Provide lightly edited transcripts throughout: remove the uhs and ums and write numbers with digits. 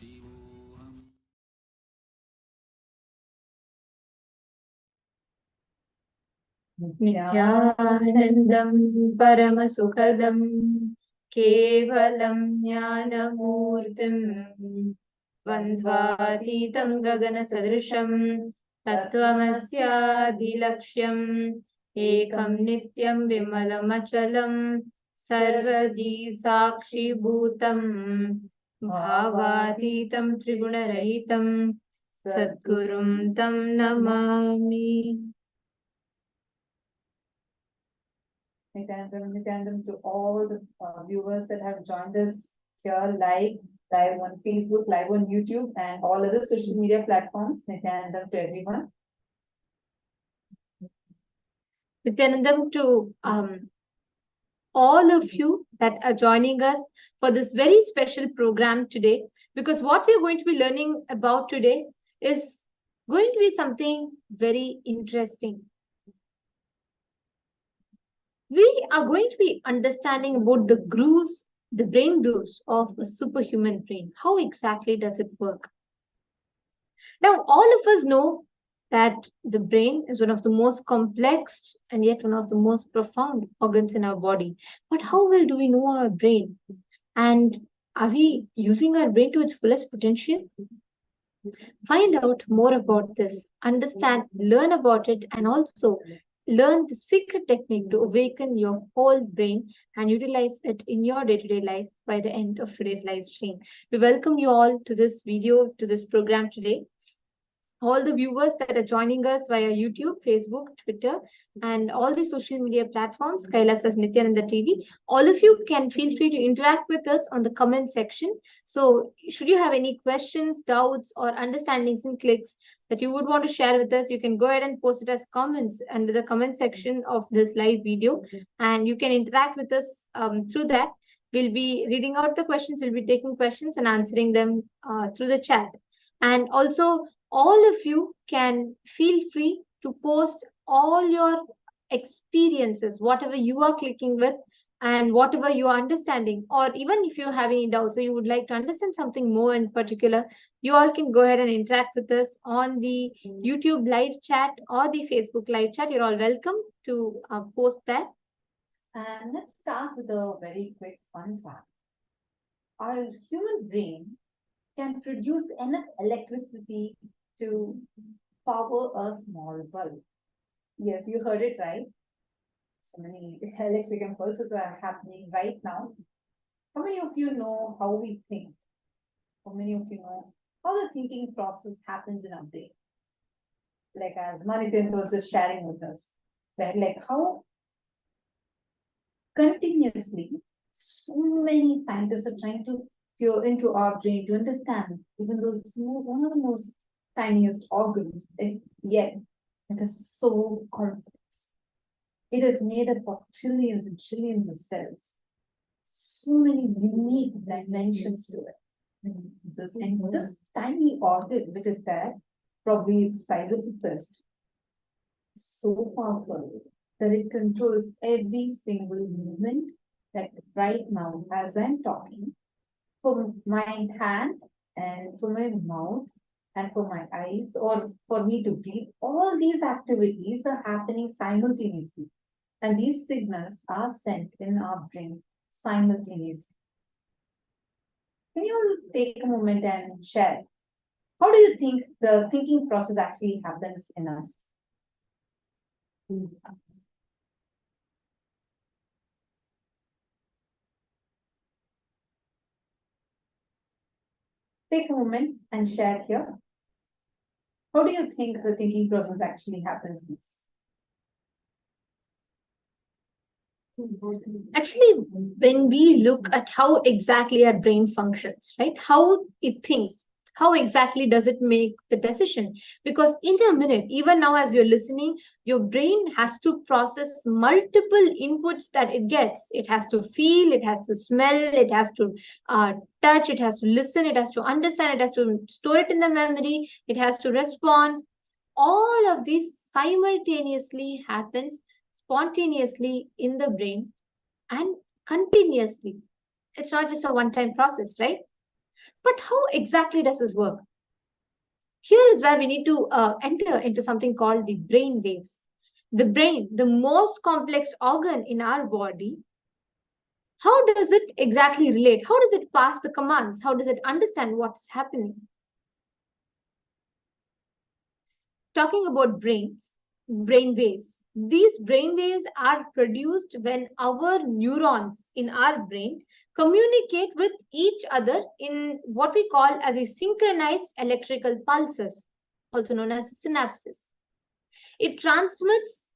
Paramashivoham. Nithyanandam Paramasukhadam Kevalam Jnanamurtim Vandvatitam Gagana Sadrisham Tattvamasyadilaksham Ekam Nityam Vimalamachalam Sarvadi Sakshi Bhutam Bhavatitam Triguణarahitam Sadgurum Tam Namami. Nithyanandam to all the viewers that have joined us here live on Facebook, live on YouTube, and all other social media platforms. Nithyanandam to everyone. Nithyanandam to all of you that are joining us for this very special program today, because what we're going to be learning about today is going to be something very interesting. We are going to be understanding about the grooves, the brain grooves of a superhuman brain. How exactly does it work? Now, all of us know that the brain is one of the most complex and yet one of the most profound organs in our body. But how well do we know our brain? And are we using our brain to its fullest potential? Find out more about this, understand, learn about it, and also learn the secret technique to awaken your whole brain and utilize it in your day-to-day life by the end of today's live stream. We welcome you all to this video, to this program today. All the viewers that are joining us via YouTube, Facebook, Twitter, and all the social media platforms, KAILASA's Nithyananda TV, all of you can feel free to interact with us on the comment section. So should you have any questions, doubts, or understandings and clicks that you would want to share with us, you can go ahead and post it as comments under the comment section of this live video, and you can interact with us through that. We'll be reading out the questions, we'll be taking questions and answering them through the chat. And also, all of you can feel free to post all your experiences, whatever you are clicking with and whatever you are understanding, or even if you have any doubts or you would like to understand something more in particular, you all can go ahead and interact with us on the YouTube live chat or the Facebook live chat. You're all welcome to post that. And let's start with a very quick fun fact. Our human brain can produce enough electricity to power a small bulb. Yes, you heard it right. So many electric impulses are happening right now. How many of you know how we think? How many of you know how the thinking process happens in our brain? Like as Manithan was just sharing with us, right? Like how continuously so many scientists are trying to peer into our brain to understand, even though it's one of the most tiniest organs, yet it is so complex. It is made up of trillions and trillions of cells. So many unique dimensions to it. This tiny organ, which is there, probably it's the size of a fist, so powerful that it controls every single movement. Like right now, as I'm talking, for my hand and for my mouth and for my eyes or for me to breathe, all these activities are happening simultaneously. And these signals are sent in our brain simultaneously. Can you take a moment and share? How do you think the thinking process actually happens in us? Take a moment and share here. How do you think the thinking process actually happens in us? Actually, when we look at how exactly our brain functions, right, how it thinks, how exactly does it make the decision? Because in a minute, even now as you're listening, your brain has to process multiple inputs that it gets. It has to feel, it has to smell, it has to touch, it has to listen, it has to understand, it has to store it in the memory, it has to respond. All of these simultaneously happens spontaneously in the brain and continuously. It's not just a one-time process, right? But how exactly does this work? Here is where we need to enter into something called the brain waves. The brain, the most complex organ in our body, how does it exactly relate? How does it pass the commands? How does it understand what's happening? Talking about brain waves. These brain waves are produced when our neurons in our brain communicate with each other in what we call as a synchronized electrical pulses, also known as synapses. It transmits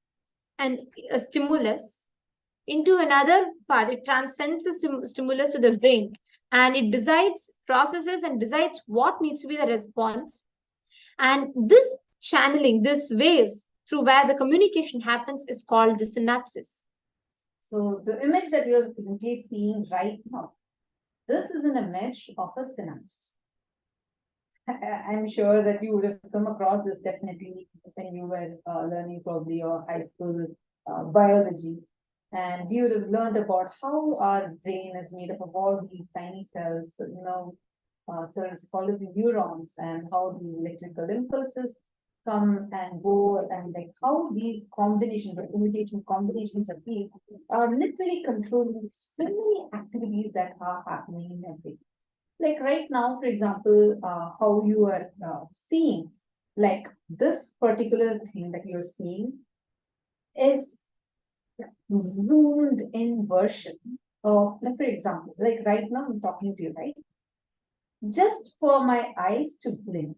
a stimulus into another part. It transcends the stimulus to the brain, and it decides, processes, and decides what needs to be the response. And this channeling, this waves through where the communication happens is called the synapses. So the image that you're currently seeing right now, this is an image of a synapse. I'm sure that you would have come across this definitely when you were learning probably your high school biology. And we would have learned about how our brain is made up of all these tiny cells, cells called as the neurons, and how the electrical impulses come and go, and like how these combinations or imitation combinations of these are literally controlling so many activities that are happening in our brain. Like right now, for example, how you are seeing, like this particular thing that you're seeing is zoomed in version of, like, for example, like right now I'm talking to you, right? Just for my eyes to blink,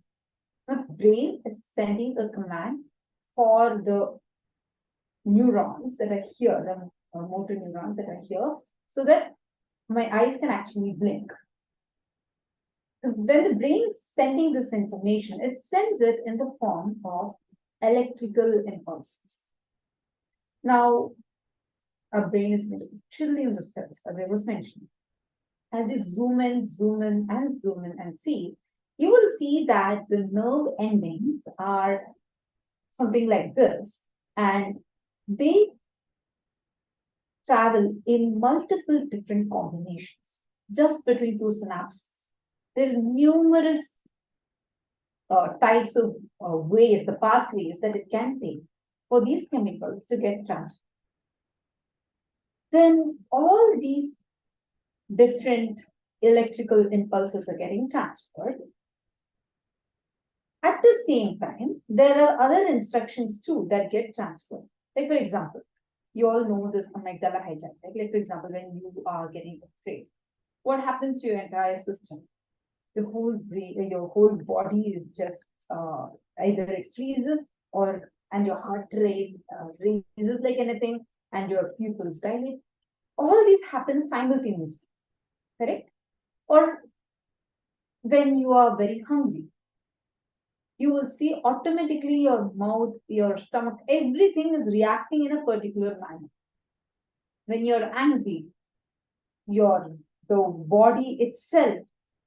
my brain is sending a command for the neurons that are here, the motor neurons that are here, so that my eyes can actually blink. So when the brain is sending this information, it sends it in the form of electrical impulses. Now, our brain is made of trillions of cells, as I was mentioning. As you zoom in, zoom in, and zoom in and see, you will see that the nerve endings are something like this, and they travel in multiple different combinations just between two synapses. There are numerous types of ways, the pathways that it can take for these chemicals to get transferred. Then all these different electrical impulses are getting transferred. At the same time, there are other instructions too that get transferred. Like, for example, you all know this amygdala hijack. Like, for example, when you are getting afraid, what happens to your entire system? Your whole brain, your whole body is just either it freezes or and your heart rate raises like anything, and your pupils dilate. All these happen simultaneously, correct? Or when you are very hungry, you will see automatically your mouth, your stomach, everything is reacting in a particular manner. When you're angry, your the body itself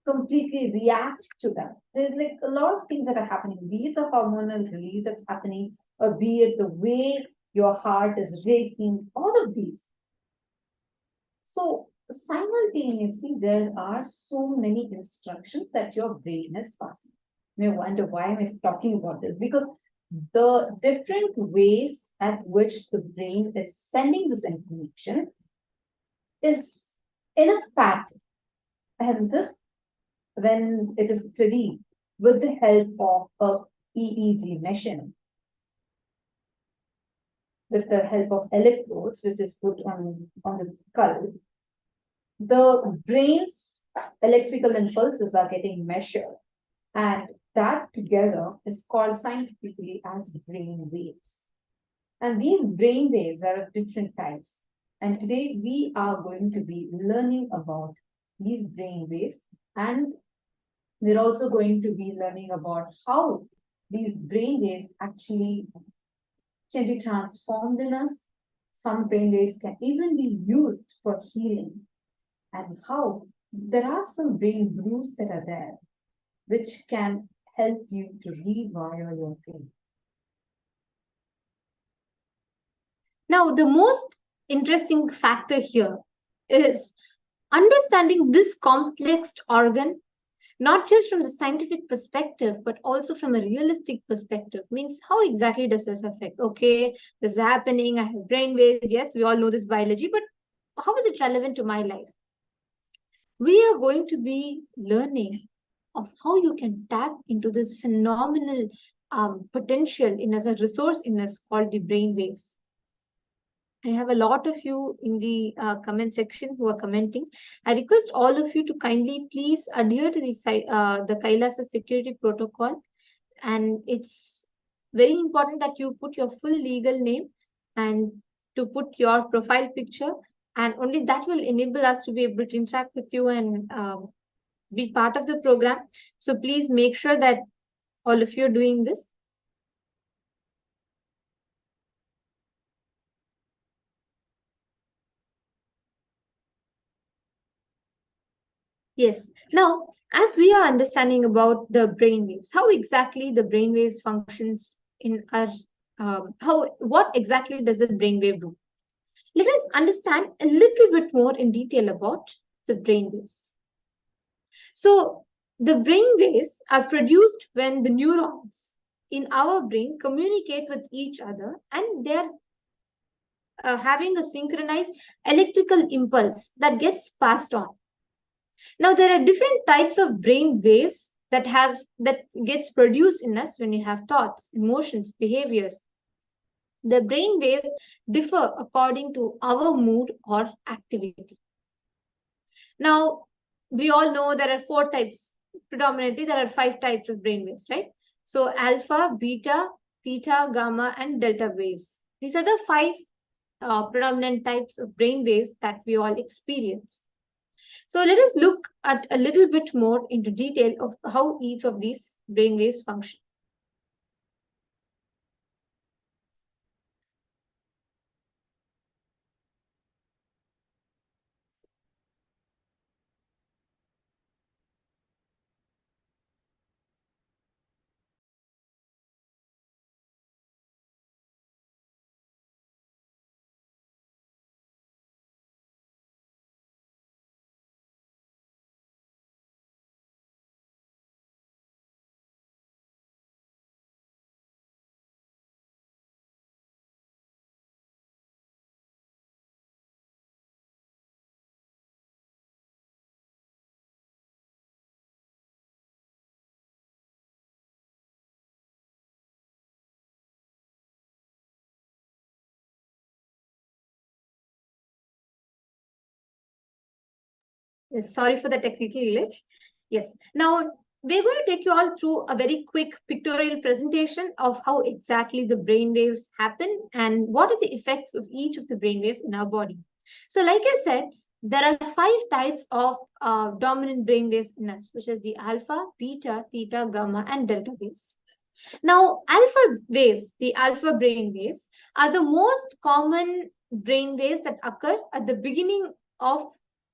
completely reacts to that. There's like a lot of things that are happening, be it the hormonal release that's happening, or be it the way your heart is racing, all of these. So simultaneously, there are so many instructions that your brain is passing. You may wonder why am I talking about this? Because the different ways at which the brain is sending this information is in a pattern. And this, when it is studied with the help of a EEG machine, with the help of electrodes, which is put on the skull, the brain's electrical impulses are getting measured, and that together is called scientifically as brain waves. And these brain waves are of different types. And today we are going to be learning about these brain waves, and we're also going to be learning about how these brain waves actually can be transformed in us. Some brain waves can even be used for healing, and how there are some brain grooves that are there which can help you to rewire your brain. Now, the most interesting factor here is understanding this complex organ not just from the scientific perspective, but also from a realistic perspective. Means, how exactly does this affect? Okay, this is happening, I have brain waves. Yes, we all know this biology, but how is it relevant to my life? We are going to be learning of how you can tap into this phenomenal potential in as a resource in us called the brain waves. I have a lot of you in the comment section who are commenting. I request all of you to kindly please adhere to the KAILASA security protocol. And it's very important that you put your full legal name and to put your profile picture. And only that will enable us to be able to interact with you and be part of the program. So please make sure that all of you are doing this. Yes. Now, as we are understanding about the brain waves, how exactly the brain waves functions in our what exactly does the brain wave do? Let us understand a little bit more in detail about the brain waves. So, the brain waves are produced when the neurons in our brain communicate with each other, and they're having a synchronized electrical impulse that gets passed on. Now, there are different types of brain waves that gets produced in us when you have thoughts, emotions, behaviors. The brain waves differ according to our mood or activity. Now, we all know there are four types. Predominantly, there are five types of brain waves, right? So, alpha, beta, theta, gamma, and delta waves. These are the five predominant types of brain waves that we all experience. So let us look at a little bit more into detail of how each of these brainwaves function. Yes, sorry for the technical glitch. Yes. Now we're going to take you all through a very quick pictorial presentation of how exactly the brain waves happen and what are the effects of each of the brain waves in our body. So, like I said, there are five types of dominant brain waves in us, which is the alpha, beta, theta, gamma, and delta waves. Now, alpha waves, the alpha brain waves, are the most common brain waves that occur at the beginning of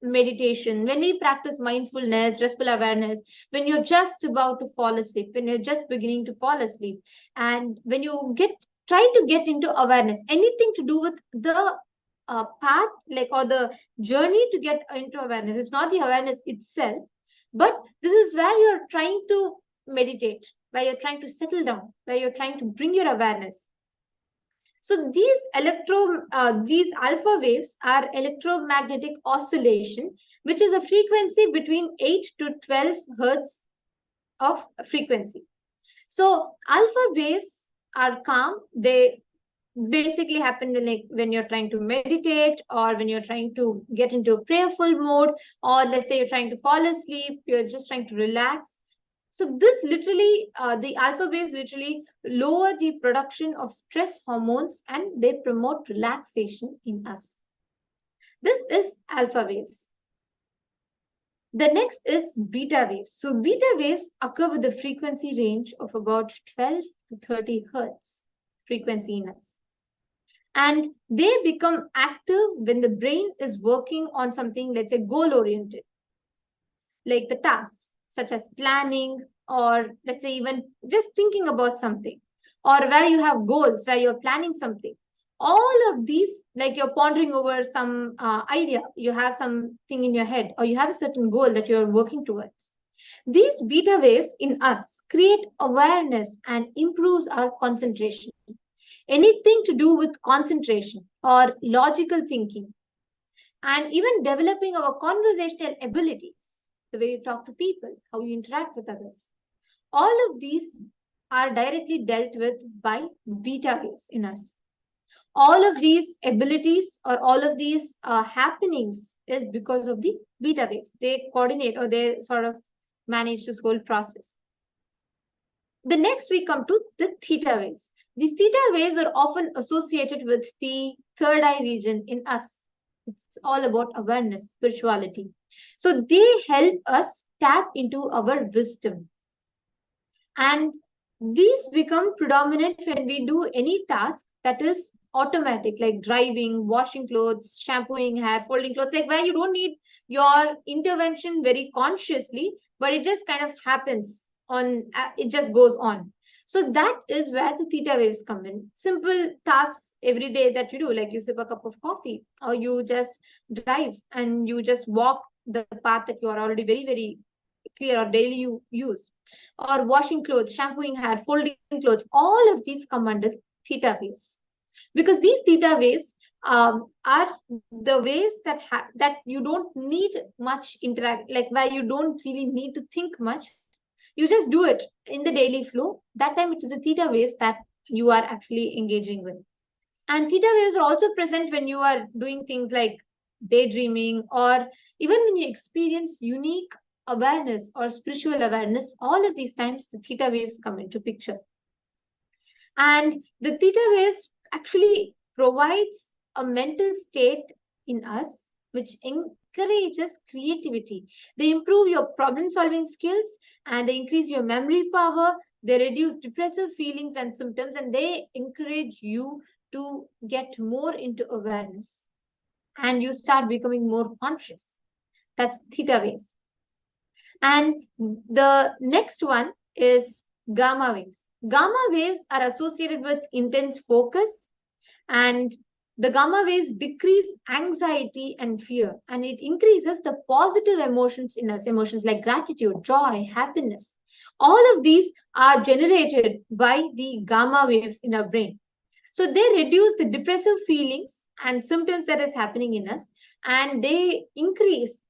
meditation. When we practice mindfulness, restful awareness, when you're just about to fall asleep, when you're just beginning to fall asleep, and when you try to get into awareness, anything to do with the path, like or the journey to get into awareness. It's not the awareness itself, but this is where you're trying to meditate, where you're trying to settle down, where you're trying to bring your awareness. So these alpha waves are electromagnetic oscillation, which is a frequency between 8 to 12 hertz of frequency. So alpha waves are calm. They basically happen when you're trying to meditate or when you're trying to get into a prayerful mode, or let's say you're trying to fall asleep, you're just trying to relax. So this literally, the alpha waves literally lower the production of stress hormones and they promote relaxation in us. This is alpha waves. The next is beta waves. So beta waves occur with a frequency range of about 12 to 30 hertz frequency in us. And they become active when the brain is working on something, let's say, goal oriented, like the tasks such as planning, or let's say even just thinking about something, or where you have goals, where you're planning something. All of these, like you're pondering over some idea, you have something in your head, or you have a certain goal that you're working towards. These beta waves in us create awareness and improves our concentration. Anything to do with concentration or logical thinking, and even developing our conversational abilities, the way you talk to people, how you interact with others. All of these are directly dealt with by beta waves in us. All of these abilities or all of these happenings is because of the beta waves. They coordinate or they sort of manage this whole process. The next we come to the theta waves. These theta waves are often associated with the third eye region in us. It's all about awareness, spirituality. So they help us tap into our wisdom. And these become predominant when we do any task that is automatic, like driving, washing clothes, shampooing hair, folding clothes, like where you don't need your intervention very consciously, but it just kind of happens on, it just goes on. So that is where the theta waves come in. Simple tasks every day that you do, like you sip a cup of coffee, or you just drive and you just walk the path that you are already very, very clear or daily you use, or washing clothes, shampooing hair, folding clothes, all of these come under theta waves. Because these theta waves are the waves that you don't need much interact, like where you don't really need to think much. You just do it in the daily flow. That time it is the theta waves that you are actually engaging with. And theta waves are also present when you are doing things like daydreaming, or even when you experience unique awareness or spiritual awareness. All of these times the theta waves come into picture. And the theta waves actually provides a mental state in us which encourages creativity. They improve your problem solving skills, and they increase your memory power. They reduce depressive feelings and symptoms, and they encourage you to get more into awareness, and you start becoming more conscious. That's theta waves. And the next one is gamma waves. Gamma waves are associated with intense focus, and the gamma waves decrease anxiety and fear, and it increases the positive emotions in us, emotions like gratitude, joy, happiness. All of these are generated by the gamma waves in our brain. So they reduce the depressive feelings and symptoms that is happening in us, and they increase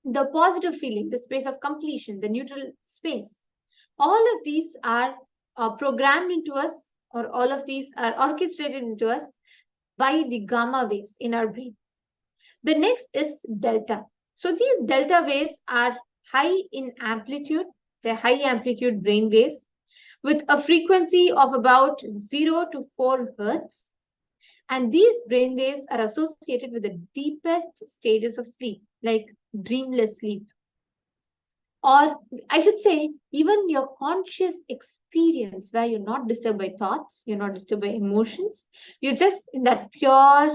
the positive feeling, the space of completion, the neutral space. All of these are programmed into us, or all of these are orchestrated into us by the gamma waves in our brain. The next is delta. So these delta waves are high in amplitude, they're high amplitude brain waves with a frequency of about 0 to 4 hertz. And these brain waves are associated with the deepest stages of sleep, like dreamless sleep. Or I should say, even your conscious experience where you're not disturbed by thoughts, you're not disturbed by emotions, you're just in that pure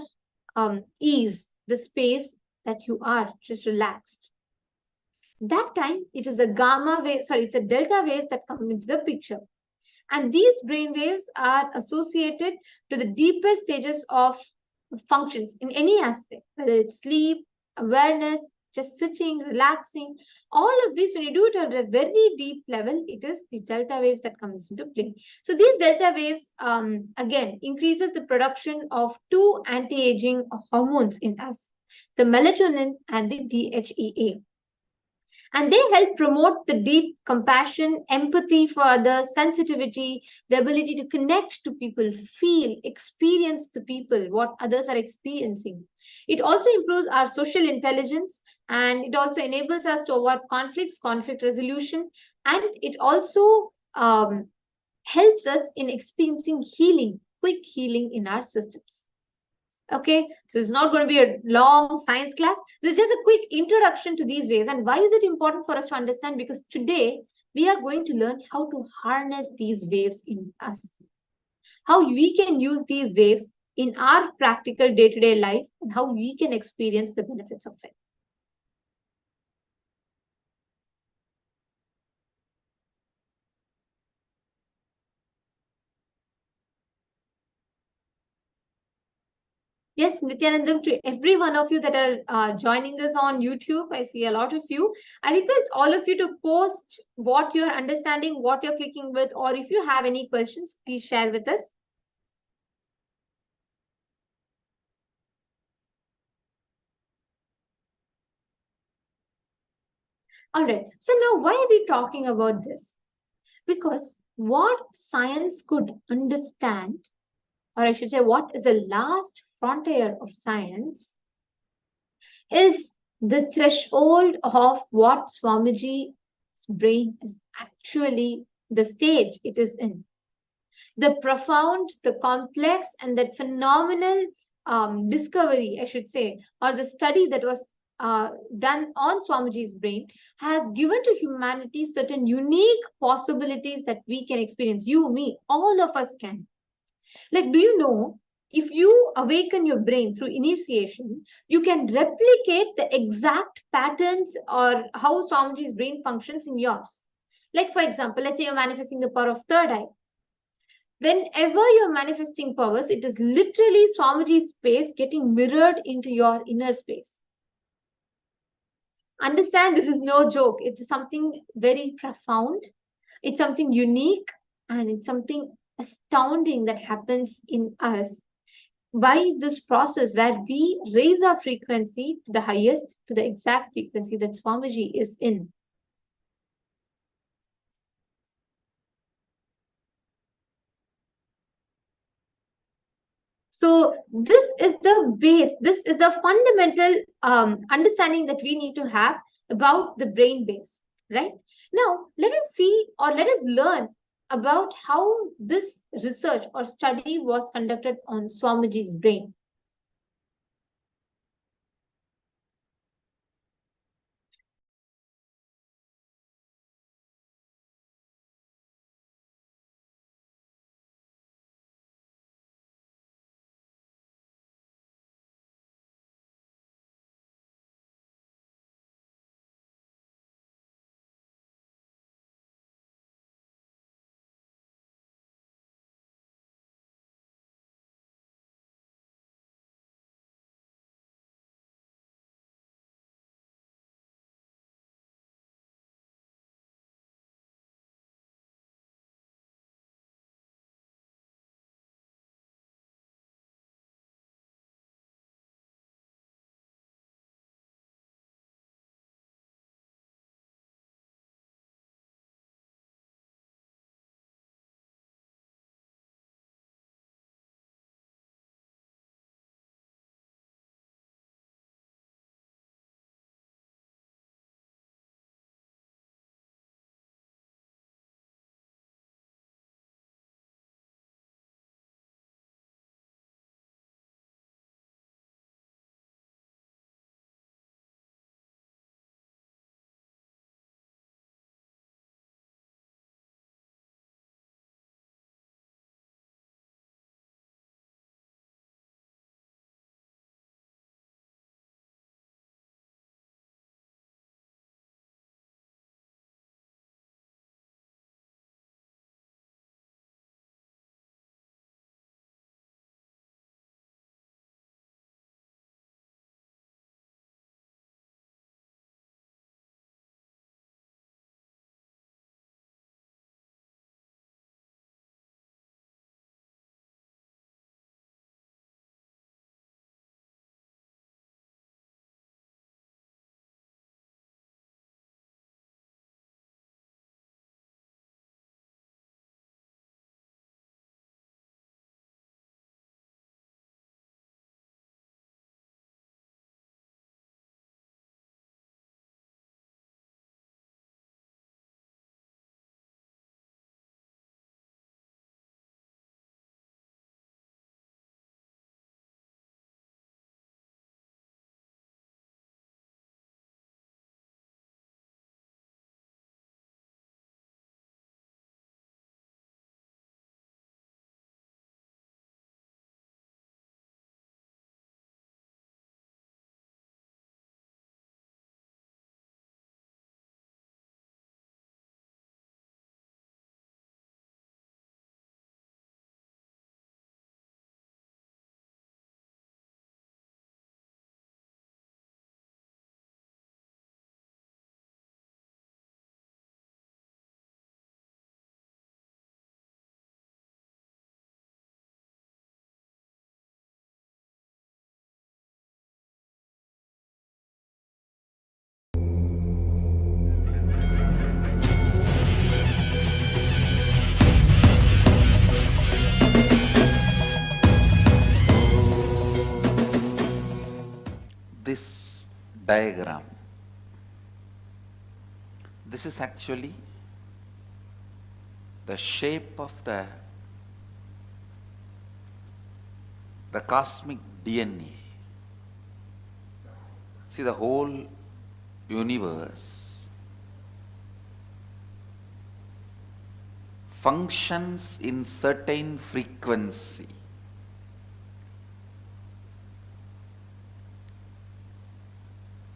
ease, the space that you are just relaxed. That time, it is a gamma wave, sorry, it's a delta waves that come into the picture. And these brain waves are associated to the deepest stages of functions in any aspect, whether it's sleep, awareness, just sitting, relaxing. All of this, when you do it at a very deep level, it is the delta waves that comes into play. So these delta waves, again, increases the production of two anti-aging hormones in us, the melatonin and the DHEA. And they help promote the deep compassion, empathy for others, sensitivity, the ability to connect to people, feel, experience the people, what others are experiencing. It also improves our social intelligence, and it also enables us to avoid conflicts, conflict resolution, and it also helps us in experiencing healing, quick healing in our systems. Okay, so it's not going to be a long science class. This is just a quick introduction to these ways. And why is it important for us to understand? Because today we are going to learn how to harness these waves in us, how we can use these waves in our practical day-to-day life, and how we can experience the benefits of it. Yes, Nithyanandam, to every one of you that are joining us on YouTube, I see a lot of you. I request all of you to post what you're understanding, what you're clicking with, or if you have any questions, please share with us. All right. So now why are we talking about this? Because what science could understand, or I should say, what is the last frontier of science, is the threshold of what Swamiji's brain is actually the stage it is in. The profound, the complex, and that phenomenal discovery, I should say, or the study that was done on Swamiji's brain has given to humanity certain unique possibilities that we can experience. You, me, all of us can. Like, do you know, if you awaken your brain through initiation, you can replicate the exact patterns or how Swamiji's brain functions in yours. Like, for example, let's say you're manifesting the power of third eye. Whenever you're manifesting powers, it is literally Swamiji's space getting mirrored into your inner space. Understand, this is no joke. It's something very profound. It's something unique, and it's something astounding that happens in us by this process where we raise our frequency to the highest, to the exact frequency that Swamiji is in. So this is the base, this is the fundamental understanding that we need to have about the brain base, right? Now, let us see or let us learn about how this research or study was conducted on Swamiji's brain. diagram. This is actually the shape of the cosmic DNA. See, the whole universe functions in certain frequency.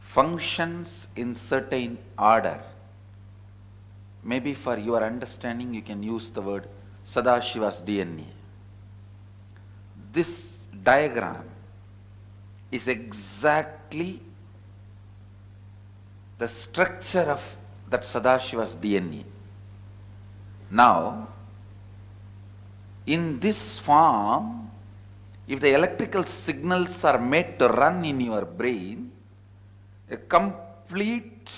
Functions in certain order. Maybe for your understanding you can use the word Sadashiva's DNA. This diagram is exactly the structure of that Sadashiva's DNA. Now, in this form, if the electrical signals are made to run in your brain, a complete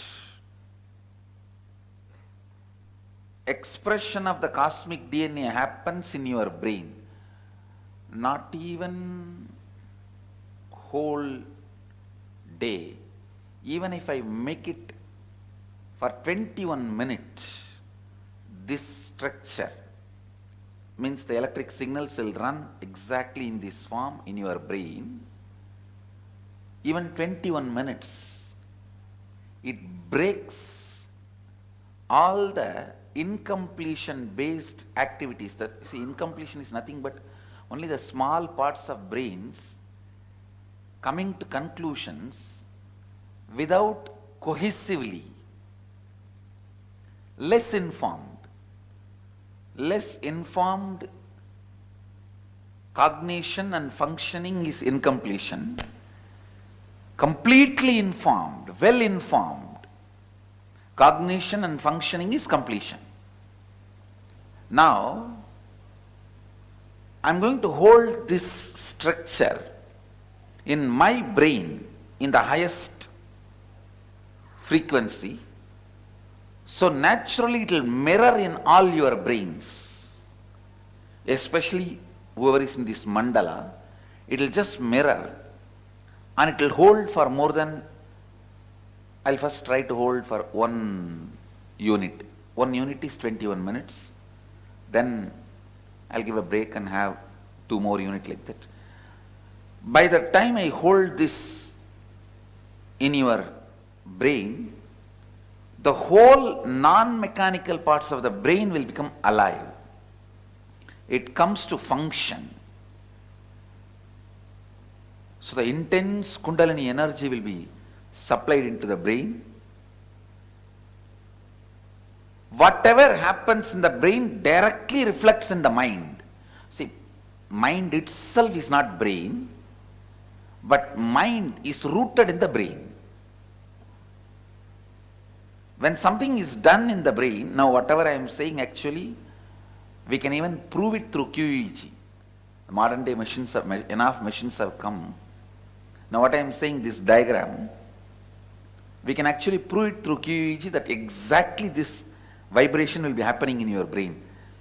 expression of the cosmic DNA happens in your brain. Not even whole day. Even if I make it for 21 minutes, this structure means the electric signals will run exactly in this form in your brain. Even 21 minutes, it breaks all the incompletion based activities. That, see, incompletion is nothing but only the small parts of brains coming to conclusions without cohesively. Less informed cognition and functioning is incompletion. Completely informed, well informed cognition and functioning is completion. Now, I am going to hold this structure in my brain in the highest frequency, so naturally it will mirror in all your brains, especially whoever is in this mandala. It will just mirror and it will hold for more than, I will first try to hold for 1 unit. 1 unit is 21 minutes. Then I will give a break and have 2 more units like that. By the time I hold this in your brain, the whole non-mechanical parts of the brain will become alive. It comes to function. So the intense Kundalini energy will be supplied into the brain. Whatever happens in the brain directly reflects in the mind. See, mind itself is not brain, but mind is rooted in the brain. When something is done in the brain, now whatever I am saying actually, we can even prove it through QEEG. Modern day machines have, enough machines have come. Now what I am saying, this diagram, we can actually prove it through QEEG that exactly this vibration will be happening in your brain.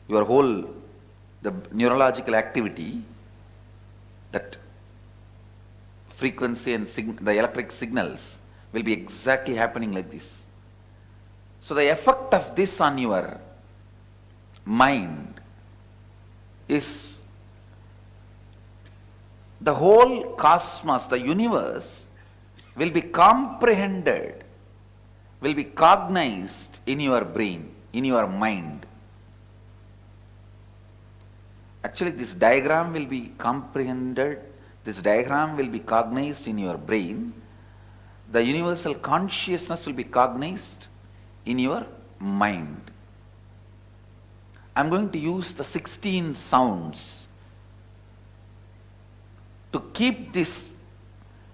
Your whole, the neurological activity, that frequency and the electric signals will be exactly happening like this. So the effect of this on your mind is the whole cosmos, the universe will be comprehended, will be cognized in your brain, in your mind. Actually, this diagram will be comprehended, this diagram will be cognized in your brain. The universal consciousness will be cognized in your mind. I am going to use the 16 sounds to keep these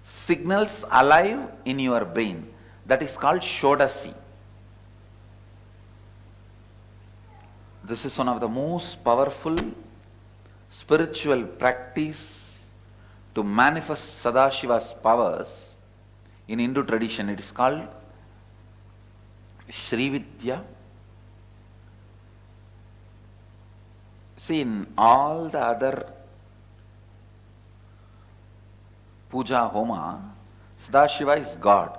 signals alive in your brain. That is called Shodasi. This is one of the most powerful spiritual practice to manifest Sadashiva's powers in Hindu tradition. It is called Srividya. See, in all the other puja homa, Sadashiva is God.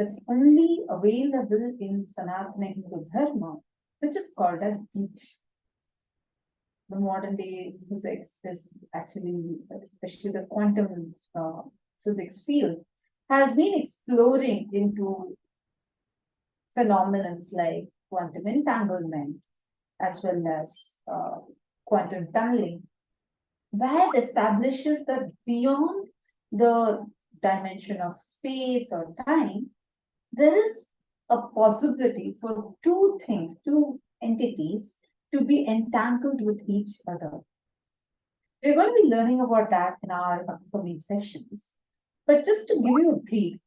that's only available in Sanatana Hindu Dharma, which is called as Deeksha. The modern day physics is actually, especially the quantum physics field, has been exploring into phenomena like quantum entanglement as well as quantum tunneling, where it establishes that beyond the dimension of space or time, there is a possibility for two things, two entities to be entangled with each other. We're going to be learning about that in our upcoming sessions. But just to give you a brief,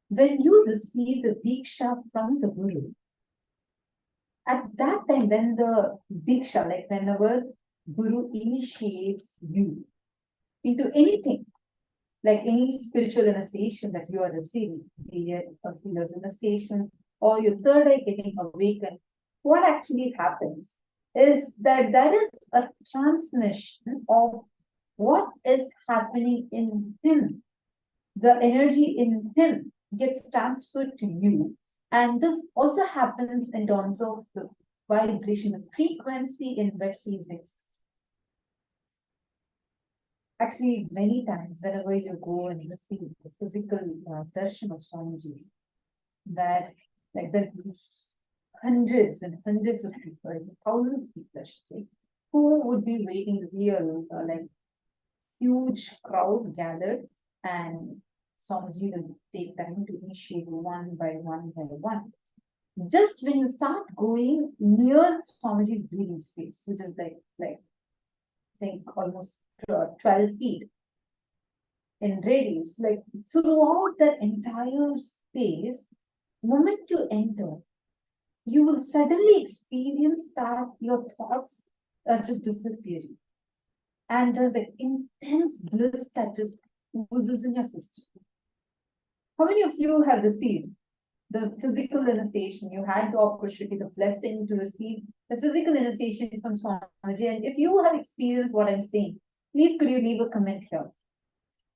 when you receive the Diksha from the Guru, at that time, when the Diksha, like whenever Guru initiates you into anything, like any spiritual initiation that you are receiving, be it a healer's initiation or your third eye getting awakened, what actually happens is that there is a transmission of what is happening in him. The energy in him gets transferred to you. And this also happens in terms of the vibration, the frequency in which he exists. Actually, many times, whenever you go and receive the physical darshan of Swamiji, that like there's hundreds and hundreds of people, thousands of people, I should say, who would be waiting real, like huge crowd gathered, and Swamiji will take time to initiate one by one by one. Just when you start going near Swamiji's breathing space, which is like I think almost 12 feet in radius, like throughout that entire space, moment you enter, you will suddenly experience that your thoughts are just disappearing. And there's the intense bliss that just oozes in your system. How many of you have received the physical initiation? You had the opportunity, the blessing to receive the physical initiation from Swamiji. And if you have experienced what I'm saying, please could you leave a comment here?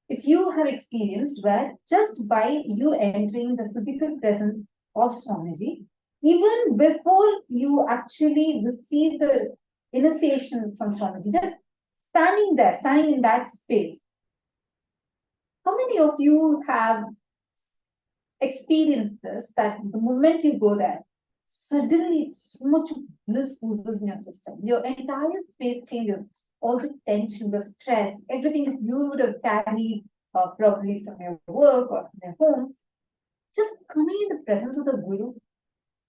If you have experienced where just by you entering the physical presence of Swamiji, even before you actually receive the initiation from Swamiji, just standing there, standing in that space. How many of you have experienced this, that the moment you go there, suddenly so much bliss oozes in your system. Your entire space changes. All the tension, the stress, everything that you would have carried probably from your work or from your home, just coming in the presence of the Guru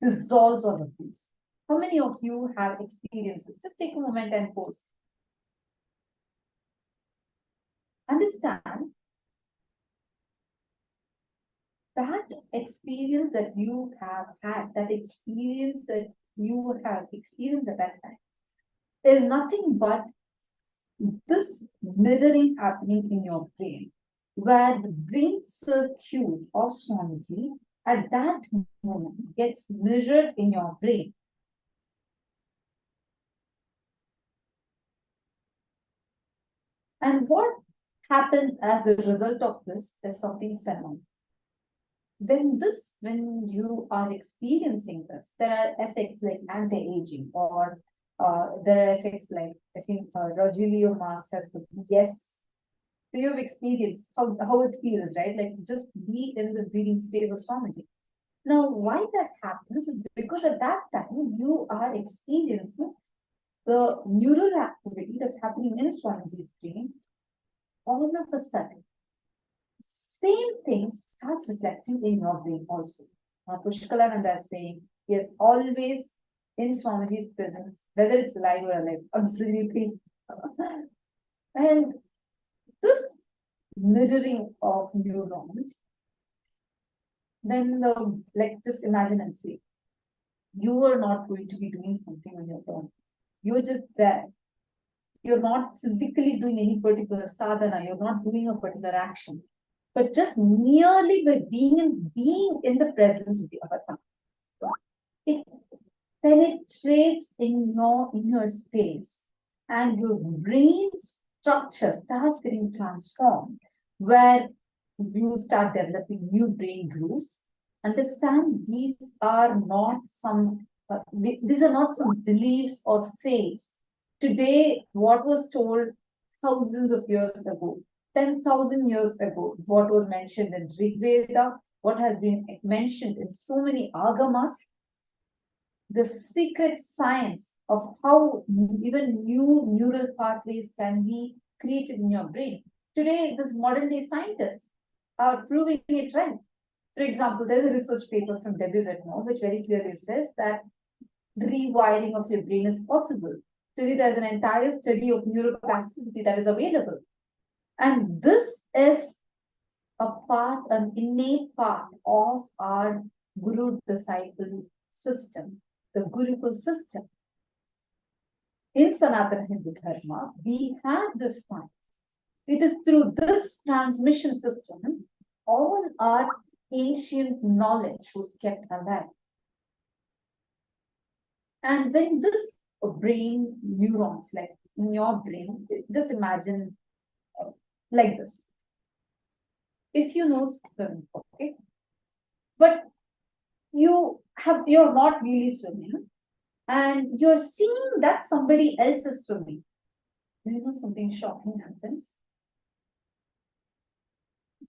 dissolves all of these. How many of you have experiences? Just take a moment and post. Understand that experience that you have had, that experience that you have experienced at that time, is nothing but this mirroring happening in your brain, where the brain circuit of Swamiji at that moment gets mirrored in your brain. And what happens as a result of this is something phenomenal. When you are experiencing this, there are effects like anti-aging, or there are effects like, I think Rogelio Marx has put, yes. So you've experienced how it feels, right? Like just be in the breathing space of Swamiji. Now, why that happens is because at that time you are experiencing the neural activity that's happening in Swamiji's brain. All of a sudden, same thing starts reflecting in your brain also. Pushkalananda is saying, yes, always in Swamiji's presence, whether it's alive or alive, absolutely. And this mirroring of neurons, then just imagine and say, you are not going to be doing something on your own. You're just there. You're not physically doing any particular sadhana. You're not doing a particular action. But just merely by being in the presence of the avatar, it penetrates in your inner space, and your brain structure starts getting transformed, where you start developing new brain grooves, Understand these are not some these are not some beliefs or faiths. Today, what was told thousands of years ago, 10,000 years ago, what was mentioned in Rig Veda, what has been mentioned in so many agamas, the secret science of how even new neural pathways can be created in your brain. Today, this modern day scientists are proving it right. For example, there's a research paper from Debbie Whitmore which very clearly says that rewiring of your brain is possible. Today, there's an entire study of neuroplasticity that is available. And this is a part, an innate part of our guru-disciple system, the Gurukul system. In Sanatana Hindu Dharma, we have this science. It is through this transmission system, all our ancient knowledge was kept alive. And when this brain neurons, like in your brain, just imagine like this. If you know swimming, okay, but you're not really swimming, and you're seeing that somebody else is swimming. You know something shocking happens.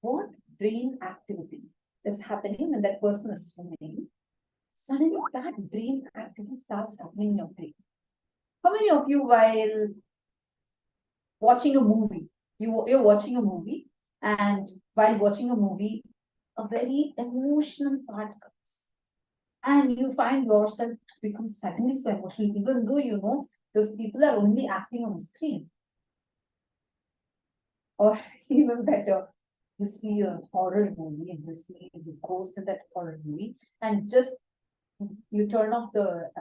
What brain activity is happening when that person is swimming? Suddenly that brain activity starts happening in your brain. How many of you, while watching a movie, you're watching a movie, and while watching a movie, a very emotional part comes, and you find yourself become suddenly so emotional, even though you know those people are only acting on the screen. Or even better, you see a horror movie and you see the ghost in that horror movie, and just you turn off the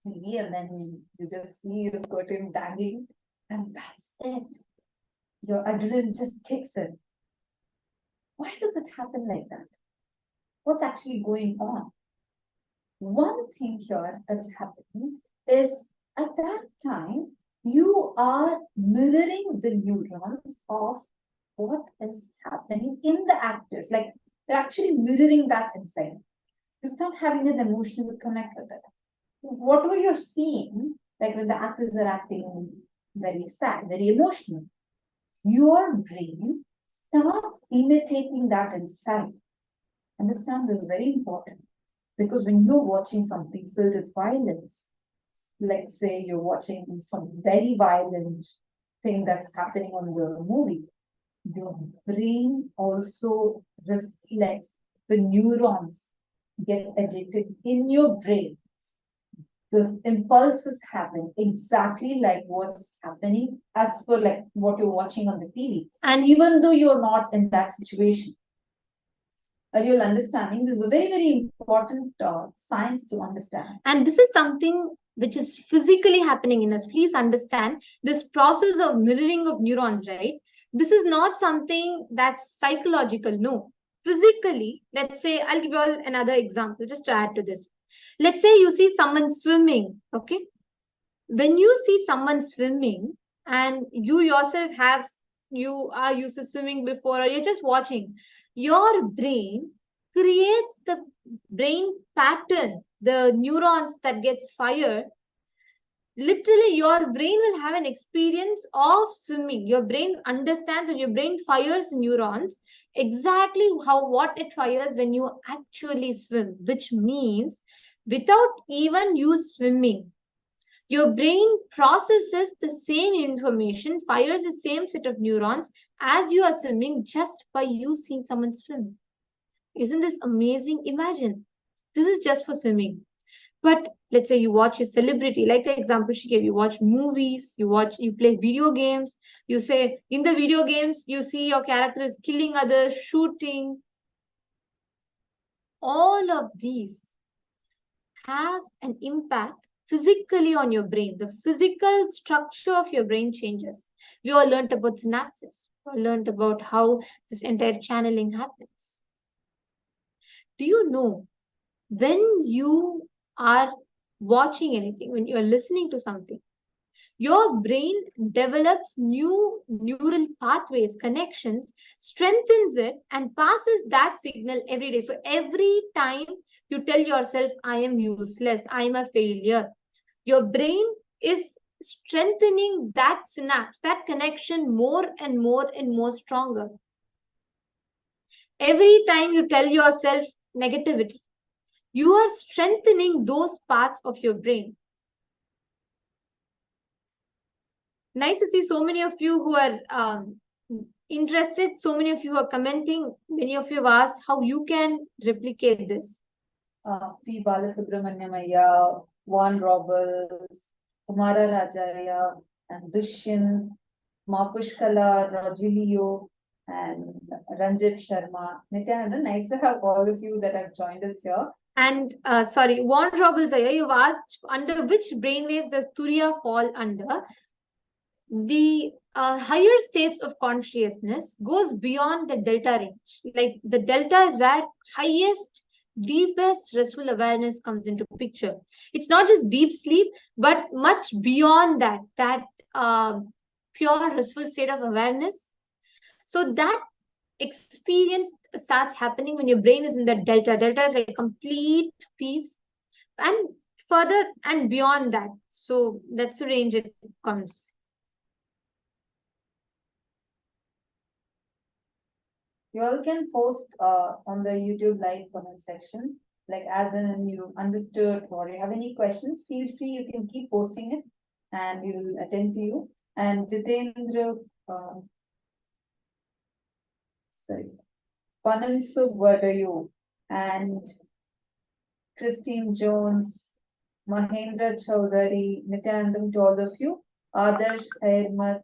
TV, and then you just see the curtain dangling, and that's it. Your adrenaline just kicks in. Why does it happen like that? What's actually going on? One thing here that's happening is at that time, you are mirroring the neurons of what is happening in the actors. Like they're actually mirroring that inside. You start having an emotional connect with it. Whatever you're seeing, like when the actors are acting very sad, very emotional, your brain starts imitating that inside. Understand this is very important, because when you're watching something filled with violence, let's say you're watching some very violent thing that's happening on the movie, your brain also reflects, the neurons get ejected in your brain. The impulses happen exactly like what's happening as per like what you're watching on the TV. And even though you're not in that situation, a real understanding, this is a very, very important science to understand. And this is something which is physically happening in us. Please understand this process of mirroring of neurons, right? This is not something that's psychological. No. Physically, let's say, I'll give you all another example just to add to this. Let's say you see someone swimming, okay? When you see someone swimming and you yourself you are used to swimming before, or you're just watching, your brain creates the brain pattern, the neurons that gets fired. Literally your brain will have an experience of swimming. Your brain understands, and your brain fires neurons exactly how what it fires when you actually swim, which means without even you swimming, your brain processes the same information, fires the same set of neurons as you are swimming, just by you seeing someone swim. Isn't this amazing? Imagine. This is just for swimming. But let's say you watch a celebrity, like the example she gave, you watch movies, you play video games, you say in the video games, you see your character is killing others, shooting. All of these have an impact physically on your brain. The physical structure of your brain changes. We all learned about synapses. We all learned about how this entire channeling happens. Do you know, when you are watching anything, when you are listening to something, Your brain develops new neural pathways, connections, strengthens it, and passes that signal every day. So every time you tell yourself, I am useless, I am a failure, your brain is strengthening that synapse, that connection more and more and more stronger. Every time you tell yourself negativity, you are strengthening those parts of your brain. Nice to see so many of you who are interested, so many of you are commenting, many of you have asked how you can replicate this. P. Balasubramanyamaya, Juan Robles, Kumara Rajaya, and Dushin, Mapushkala, Rogelio, and Ranjit Sharma. Nithyananda, nice to have all of you that have joined us here. And sorry, Von Robelzaya, you've asked under which brainwaves does Turiya fall under? The higher states of consciousness goes beyond the delta range. Like the delta is where highest, deepest restful awareness comes into picture. It's not just deep sleep, but much beyond that, pure restful state of awareness. So that experience starts happening when your brain is in the delta. Delta is like complete peace, and further and beyond that. So that's the range it comes. You all can post on the YouTube live comment section, like as in you understood or you have any questions, feel free, you can keep posting it and we will attend to you. And Jitendra, sorry, Panamsu Vadayu and Christine Jones, Mahendra Chaudhary, Nithyanandam to all of you, Adarsh Khairmat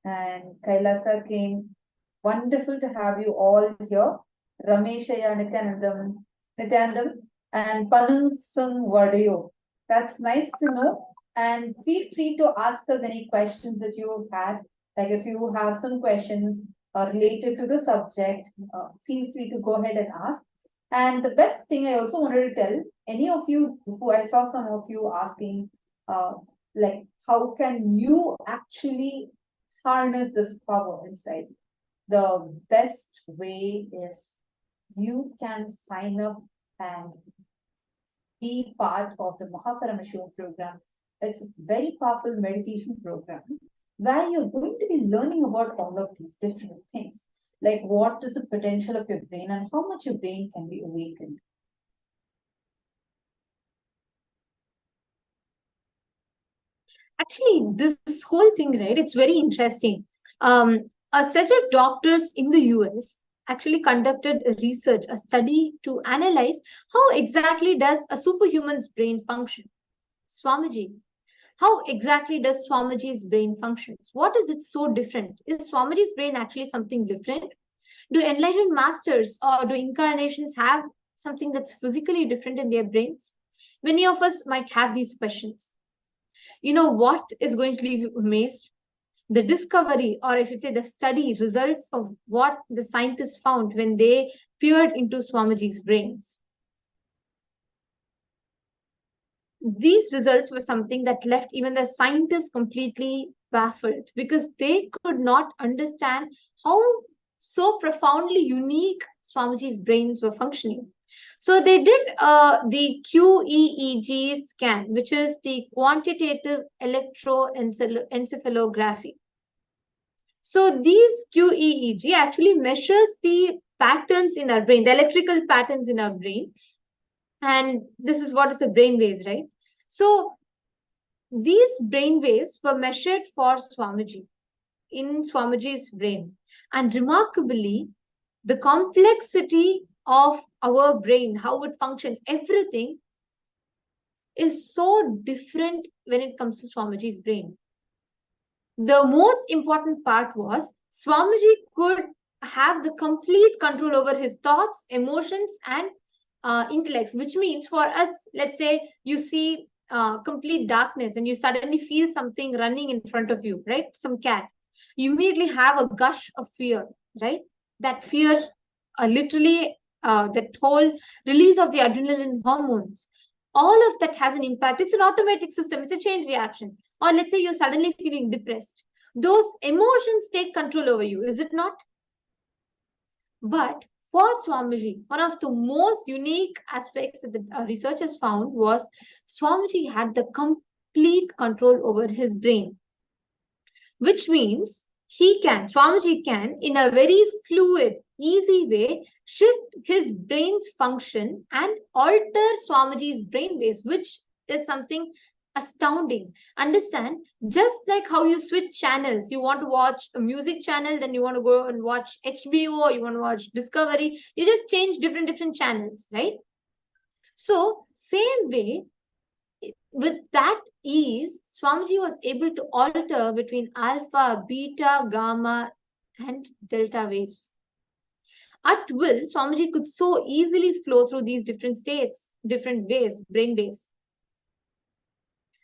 and Kailasa came. Wonderful to have you all here. Rameshaya, Nithyanandam, and Panungsung Vadayu. That's nice to know. And feel free to ask us any questions that you have had. Like if you have some questions related to the subject, feel free to go ahead and ask. And the best thing I also wanted to tell any of you who I saw some of you asking, like, how can you actually harness this power inside? The best way is you can sign up and be part of the Paramashivam program. It's a very powerful meditation program where you're going to be learning about all of these different things, like what is the potential of your brain and how much your brain can be awakened. Actually, this whole thing, right? It's very interesting. A set of doctors in the US actually conducted a research, a study to analyze how exactly does a superhuman's brain function. Swamiji, how exactly does Swamiji's brain functions? What is it so different? Is Swamiji's brain actually something different? Do enlightened masters or do incarnations have something that's physically different in their brains? Many of us might have these questions. You know what is going to leave you amazed? The discovery, or I should say, the study results of what the scientists found when they peered into Swamiji's brains. These results were something that left even the scientists completely baffled because they could not understand how so profoundly unique Swamiji's brains were functioning. So they did the QEEG scan, which is the quantitative electroencephalography. So these QEEG actually measures the patterns in our brain, the electrical patterns in our brain. And this is what is the brain waves, right? So these brain waves were measured for Swamiji, in Swamiji's brain. And remarkably, the complexity of our brain, how it functions, everything is so different when it comes to Swamiji's brain. The most important part was Swamiji could have the complete control over his thoughts, emotions, and intellects, which means for us, let's say you see complete darkness and you suddenly feel something running in front of you, right? Some cat. You immediately have a gush of fear, right? That fear literally, that whole release of the adrenaline hormones, all of that has an impact. It's an automatic system, it's a chain reaction. or let's say you're suddenly feeling depressed, those emotions take control over you, is it not? But for Swamiji, one of the most unique aspects that the researchers found was Swamiji had the complete control over his brain, which means Swamiji can, in a very fluid, easy way, shift his brain's function and alter Swamiji's brain waves, which is something astounding. Understand, just like how you switch channels, you want to watch a music channel, then you want to go and watch HBO, or you want to watch Discovery, you just change different channels, right? So, same way, with that ease, Swamiji was able to alter between alpha, beta, gamma, and delta waves. At will, Swamiji could so easily flow through these different states, different waves, brain waves.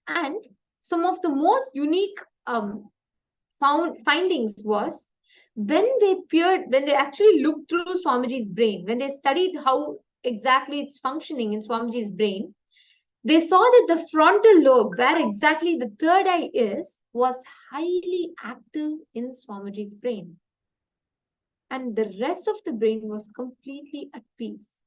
And some of the most unique findings was when they actually looked through Swamiji's brain, when they studied how exactly it's functioning in Swamiji's brain, they saw that the frontal lobe, where exactly the third eye is, was highly active in Swamiji's brain. And the rest of the brain was completely at peace.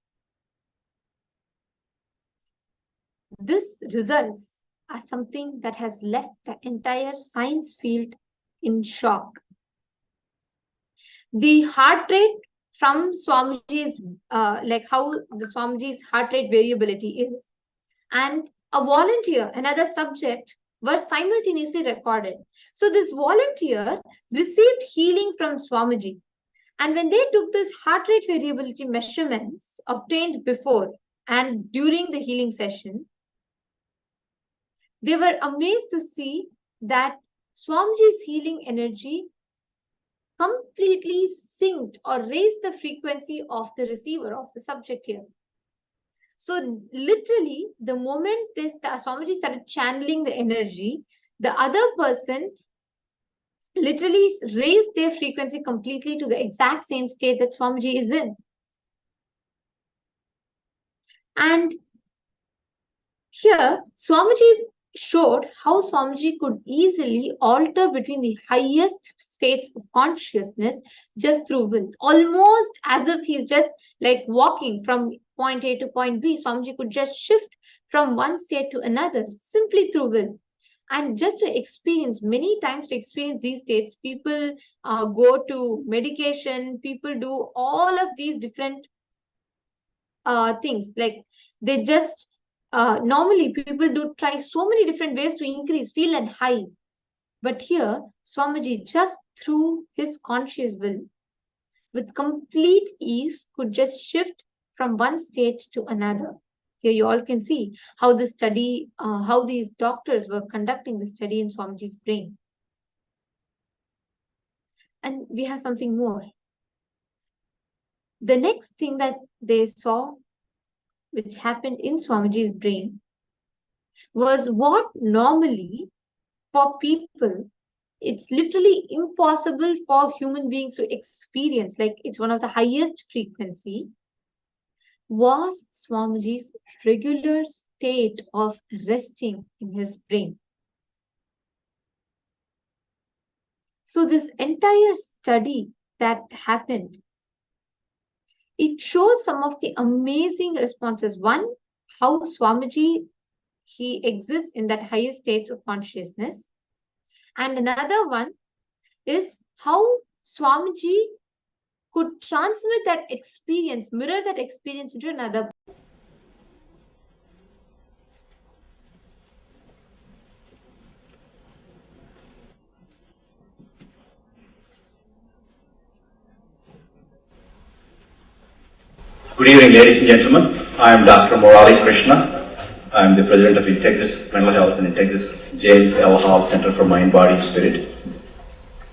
This results are something that has left the entire science field in shock. The heart rate from Swamiji's, like how the Swamiji's heart rate variability is, and a volunteer, another subject, were simultaneously recorded. So this volunteer received healing from Swamiji. And when they took this heart rate variability measurements obtained before and during the healing session, they were amazed to see that Swamiji's healing energy completely synced or raised the frequency of the receiver, of the subject here. So literally, the moment Swamiji started channeling the energy, the other person literally raised their frequency completely to the exact same state that Swamiji is in. And here, Swamiji showed how Swamiji could easily alter between the highest states of consciousness just through will. Almost as if he's just like walking from point A to point B. Swamiji could just shift from one state to another simply through will. And just to experience, many times to experience these states, people go to medication, people do all of these different things. Like they just, normally people do try so many different ways to increase, feel and high. But here, Swamiji, just through his conscious will, with complete ease, could just shift from one state to another. Here you all can see how the study, how these doctors were conducting the study in Swamiji's brain. And we have something more. The next thing that they saw, which happened in Swamiji's brain, was what normally for people, it's literally impossible for human beings to experience, like it's one of the highest frequency, was Swamiji's regular state of resting in his brain. So this entire study that happened, it shows some of the amazing responses. One, how Swamiji, he exists in that highest states of consciousness. And another one is how Swamiji could transmit that experience, mirror that experience into another. Good evening, ladies and gentlemen. I am Dr. Murali Krishna. I am the president of Integris Mental Health and Integris James L. Hall Center for Mind, Body, Spirit.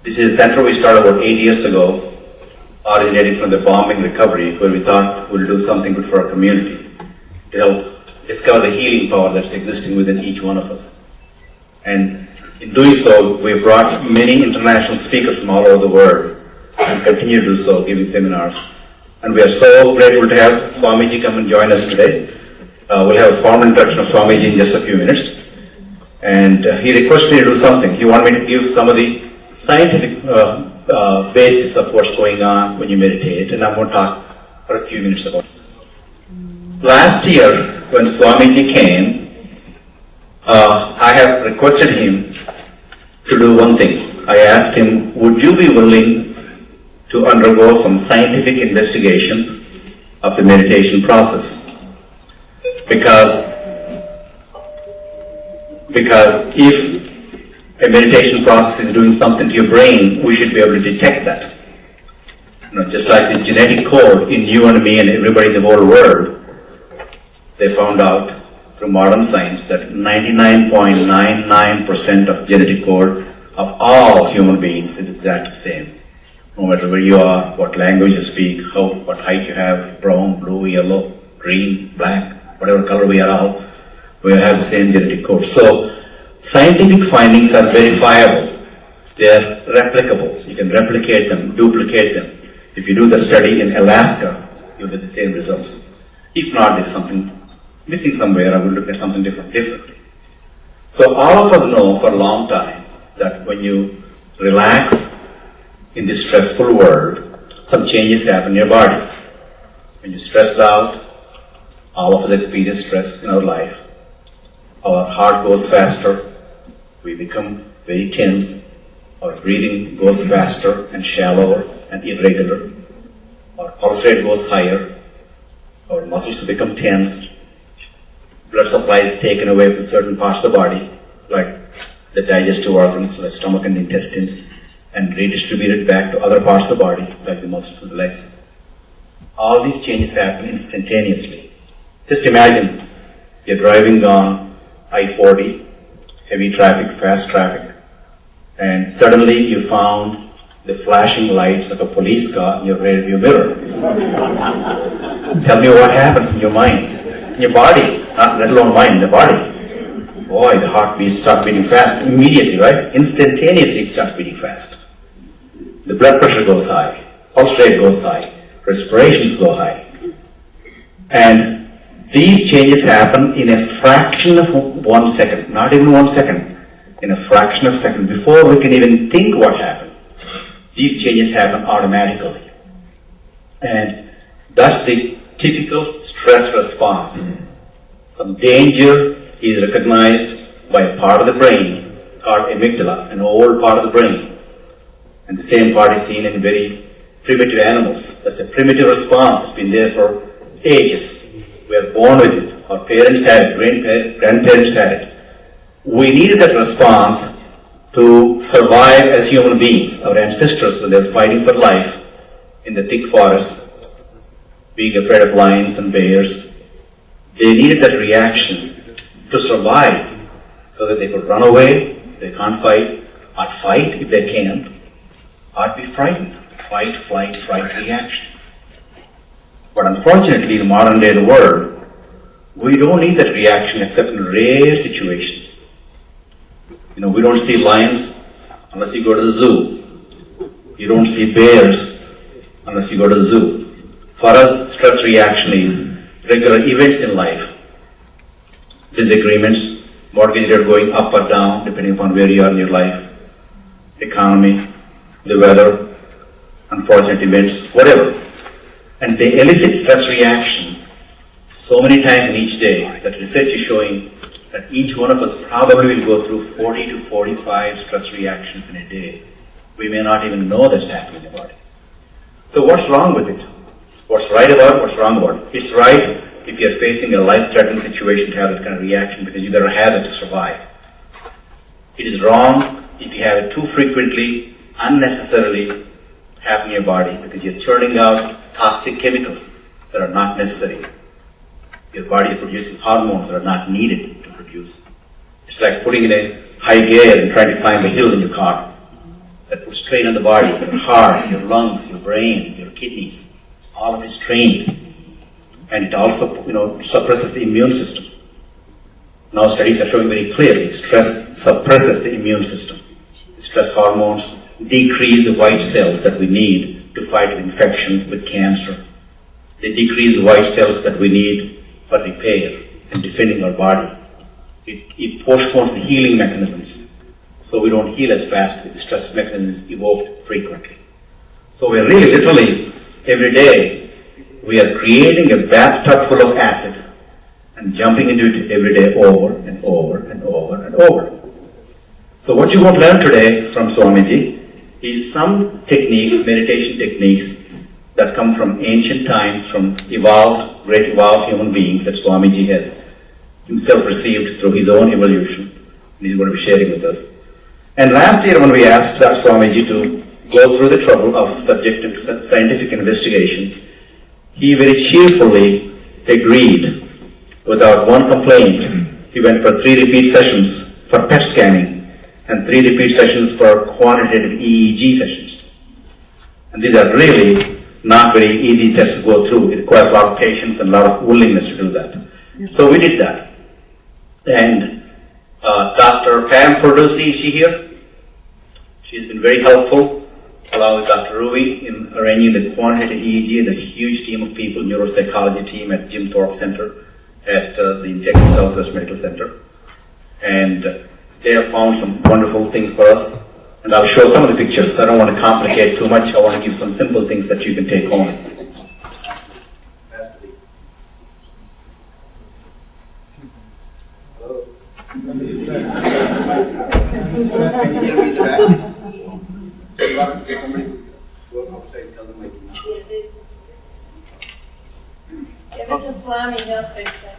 This is a center we started about 8 years ago, originating from the bombing recovery, where we thought we'll do something good for our community to help discover the healing power that's existing within each one of us. And in doing so, we've brought many international speakers from all over the world and continue to do so, giving seminars. And we are so grateful to have Swamiji come and join us today. We'll have a formal introduction of Swamiji in just a few minutes. And he requested me to do something. He wanted me to give some of the scientific basis of what's going on when you meditate, and I'm going to talk for a few minutes about it. Last year, when Swamiji came, I have requested him to do one thing. I asked him, would you be willing to undergo some scientific investigation of the meditation process? Because if a meditation process is doing something to your brain, we should be able to detect that. Just like the genetic code in you and me and everybody in the whole world, they found out through modern science that 99.99% of genetic code of all human beings is exactly the same. No matter where you are, what language you speak, what height you have, brown, blue, yellow, green, black, whatever color we are all, we have the same genetic code. So, scientific findings are verifiable. They are replicable. You can replicate them, duplicate them. If you do the study in Alaska, you'll get the same results. If not, there's something missing somewhere, I will look at something different. So all of us know for a long time that when you relax in this stressful world, some changes happen in your body. When you're stressed out, all of us experience stress in our life. Our heart goes faster, we become very tense, our breathing goes faster and shallower and irregular, our pulse rate goes higher, our muscles become tense, blood supply is taken away from certain parts of the body, like the digestive organs, like stomach and intestines, and redistributed back to other parts of the body, like the muscles of the legs. All these changes happen instantaneously. Just imagine you're driving on I-40, heavy traffic, fast traffic, and suddenly you found the flashing lights of a police car in your rearview mirror. Tell me what happens in your mind, in your body, not let alone mind, the body. Boy, the heartbeat starts beating fast immediately, right? Instantaneously it starts beating fast. The blood pressure goes high, pulse rate goes high, respirations go high. And these changes happen in a fraction of 1 second, not even 1 second, in a fraction of a second, before we can even think what happened. These changes happen automatically. And that's the typical stress response. Some danger is recognized by a part of the brain called amygdala, an old part of the brain. And the same part is seen in very primitive animals. That's a primitive response. It's been there for ages. We are born with it. Our parents had it, grandparents had it. We needed that response to survive as human beings. Our ancestors, when they were fighting for life in the thick forest, being afraid of lions and bears, they needed that reaction to survive so that they could run away, they can't fight, or fight if they can, or be frightened. Fight, flight, fright reaction. But unfortunately, in modern day world, we don't need that reaction except in rare situations. We don't see lions unless you go to the zoo. You don't see bears unless you go to the zoo. For us, stress reaction is regular events in life. Disagreements, mortgage rate going up or down depending upon where you are in your life, economy, the weather, unfortunate events, whatever. And they elicit stress reaction so many times in each day that research is showing that each one of us probably will go through 40 to 45 stress reactions in a day. We may not even know that's happening in the body. So what's wrong with it? What's right about it? What's wrong about it? It's right if you're facing a life-threatening situation to have that kind of reaction because you better have it to survive. It is wrong if you have it too frequently, unnecessarily happen in your body because you're churning out toxic chemicals that are not necessary. Your body is producing hormones that are not needed to produce. It's like putting in a high gear and trying to climb a hill in your car. That puts strain on the body, your heart, your lungs, your brain, your kidneys. All of it is strained. And it also, suppresses the immune system. Now studies are showing very clearly stress suppresses the immune system. The stress hormones decrease the white cells that we need to fight infection with cancer. They decrease the white cells that we need for repair and defending our body. It postpones the healing mechanisms. So we don't heal as fast if the stress mechanism is evoked frequently. So we're really literally, every day, we are creating a bathtub full of acid and jumping into it every day over and over and over and over. So what you won't learn today from Swamiji is some techniques, meditation techniques that come from ancient times, from great evolved human beings that Swamiji has himself received through his own evolution, and he's going to be sharing with us. And last year when we asked Swamiji to go through the trouble of subjecting to scientific investigation, he very cheerfully agreed without one complaint. He went for 3 repeat sessions for PET scanning and 3 repeat sessions for quantitative EEG sessions. And these are really not very easy tests to go through. It requires a lot of patience and a lot of willingness to do that. So we did that. And Dr. Pam Ferdusi, is she here? She's been very helpful, along with Dr. Rui, in arranging the quantitative EEG, the huge team of people, neuropsychology team at Jim Thorpe Center at the Integrity Southwest Medical Center. And they have found some wonderful things for us. And I'll show some of the pictures. I don't want to complicate too much. I want to give some simple things that you can take home. Give it to Swami, he'll fix it.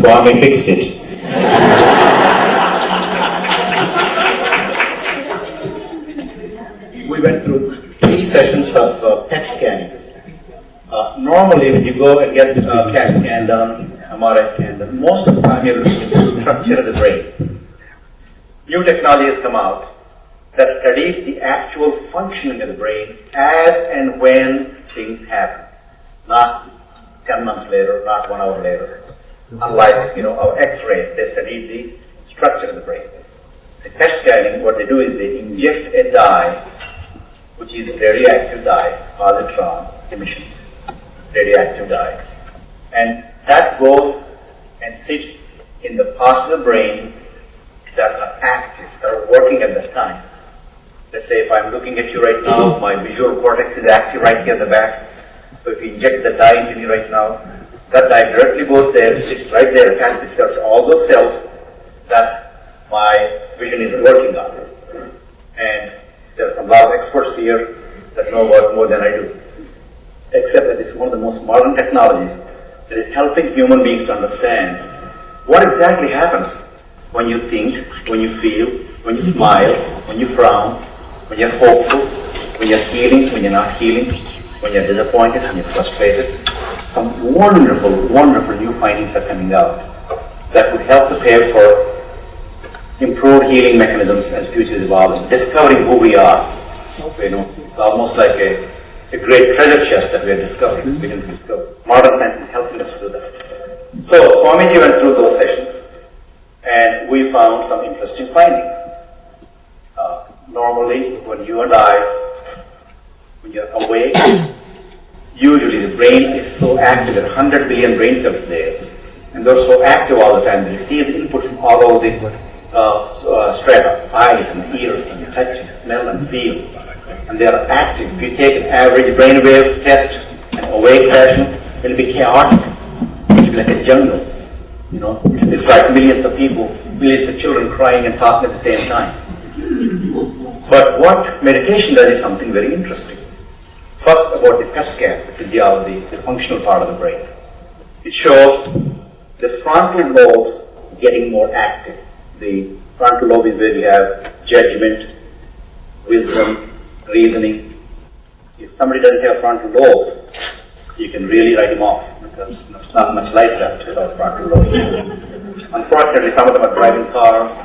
Swami fixed it. We went through 3 sessions of PET scanning. Normally, when you go and get a CAT scan done, MRI scan done, most of the time you're looking at the structure of the brain. New technology has come out that studies the actual functioning of the brain as and when things happen. Not 10 months later, not 1 hour later. Unlike, our X-rays, they studied the structure of the brain. The PET scanning, what they do is they inject a dye, which is a radioactive dye, positron emission, radioactive dye. And that goes and sits in the parts of the brain that are active, that are working at that time. Let's say if I'm looking at you right now, my visual cortex is active right here at the back. So if you inject the dye into me right now, that dye directly goes there, sits right there, attaches itself to all those cells that my vision is working on. And there are a lot of experts here that know about more than I do. Except that this is one of the most modern technologies that is helping human beings to understand what exactly happens when you think, when you feel, when you smile, when you frown, when you're hopeful, when you're healing, when you're not healing, when you're disappointed, when you're frustrated. Some wonderful, wonderful new findings are coming out that would help to pave for improved healing mechanisms as the future is evolving. Discovering who we are. It's almost like a great treasure chest that we are discovering, beginning to discover. Modern science is helping us to do that. So Swamiji went through those sessions and we found some interesting findings. Normally, when you and I, when you're awake, usually the brain is so active, there are 100 billion brain cells there, and they're so active all the time, they receive input from all over the strata, eyes and ears and touch and smell and feel, and they are active. If you take an average brainwave test in awake fashion, it will be chaotic. It will be like a jungle. It will distract millions of people, millions of children crying and talking at the same time. But what meditation does is something very interesting. First, about the PET scan, the physiology, the functional part of the brain. It shows the frontal lobes getting more active. The frontal lobe is where we have judgment, wisdom, reasoning. If somebody doesn't have frontal lobes, you can really write him off because there's not much life left without frontal lobes. Unfortunately, some of them are driving cars,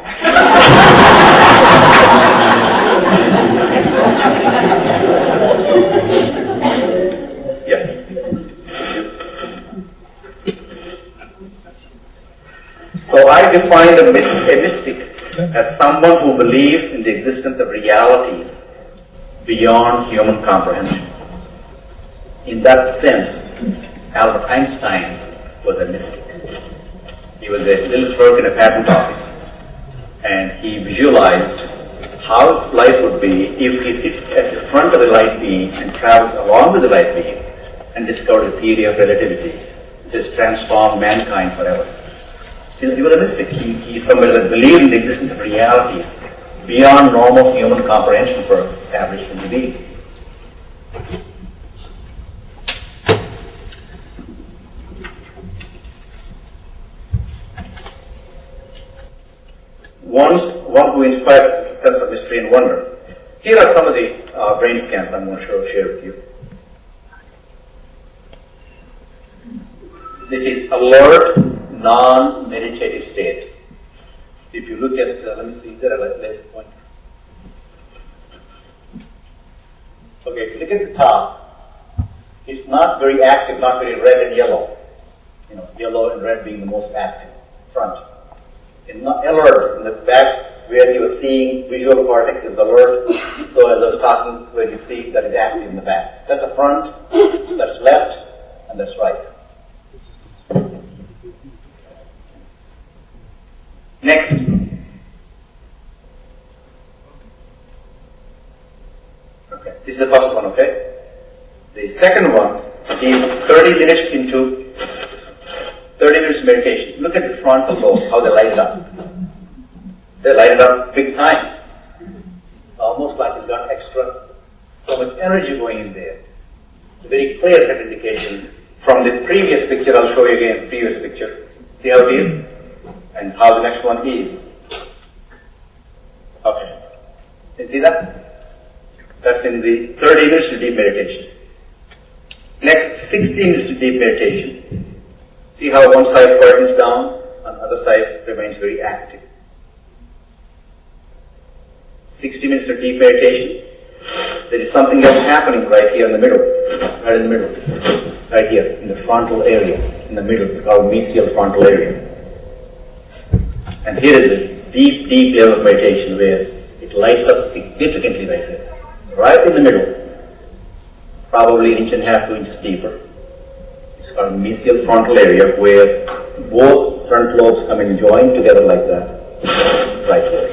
Yeah. So I define a mystic as someone who believes in the existence of realities beyond human comprehension. In that sense, Albert Einstein was a mystic. He was a little clerk in a patent office, and he visualized how light would be if he sits at the front of the light beam and travels along with the light beam and discovered the theory of relativity, which has transformed mankind forever. He was a mystic. He's somebody that believed in the existence of realities beyond normal human comprehension for average human being. One who inspires a sense of mystery and wonder. Here are some of the brain scans I'm going to share with you. This is alert, non-meditative state. If you look at, let me see, is there a left point? Okay, if you look at the top, it's not very active, not very red and yellow. You know, yellow and red being the most active, front. It's not alert in the back where you were seeing visual cortex, it was alert. So as I was talking, where you see that is active in the back. That's the front, that's left, and that's right. Next. Okay, this is the first one, okay? The second one is 30 minutes into 30 minutes meditation. Look at the frontal lobes, how they light it up. They light it up big time. It's almost like it's got so much energy going in there. It's a very clear-cut indication. From the previous picture, I'll show you again, previous picture. See how it is? And how the next one is. Okay. You see that? That's in the 30 minutes of deep meditation. Next, 60 minutes of deep meditation. See how one side quietens down, and the other side remains very active. 60 minutes of deep meditation. There is something else happening right here in the middle. Right in the middle. Right here, in the frontal area. In the middle. It's called mesial frontal area. And here is a deep, deep level of meditation where it lights up significantly right here. Right in the middle. Probably 1.5 inches, 2 inches deeper. It's called mesial frontal area where both front lobes come and join together like that. Right there.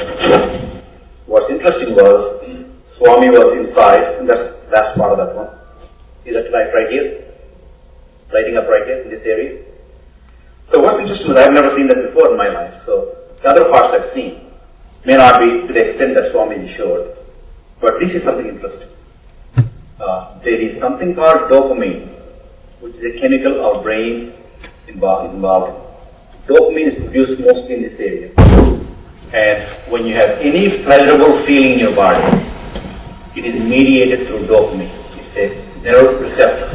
What's interesting was Swami was inside, and that's the last part of that one. See that light right here? Lighting up right here in this area. So what's interesting is I've never seen that before in my life. So the other parts I've seen may not be to the extent that Swami showed. But this is something interesting. There is something called dopamine, which is a chemical our brain is involved in. Dopamine is produced mostly in this area. And when you have any pleasurable feeling in your body, it is mediated through dopamine. It's a nerve receptor.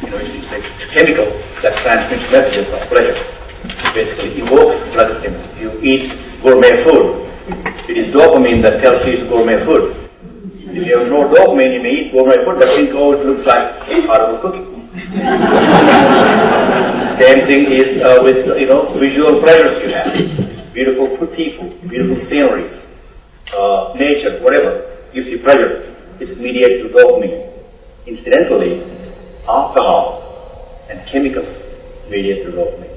You know, it's a chemical that transmits messages of pleasure. It basically evokes pleasure chemicals. If you eat gourmet food, it is dopamine that tells you it's gourmet food. If you have no dopamine, you may eat gourmet food, but think, oh, it looks like horrible cooking. Same thing is with visual pleasures you have. Beautiful people, beautiful sceneries, nature, whatever gives you pleasure. It's mediated through dopamine. Incidentally, alcohol and chemicals mediate through dopamine.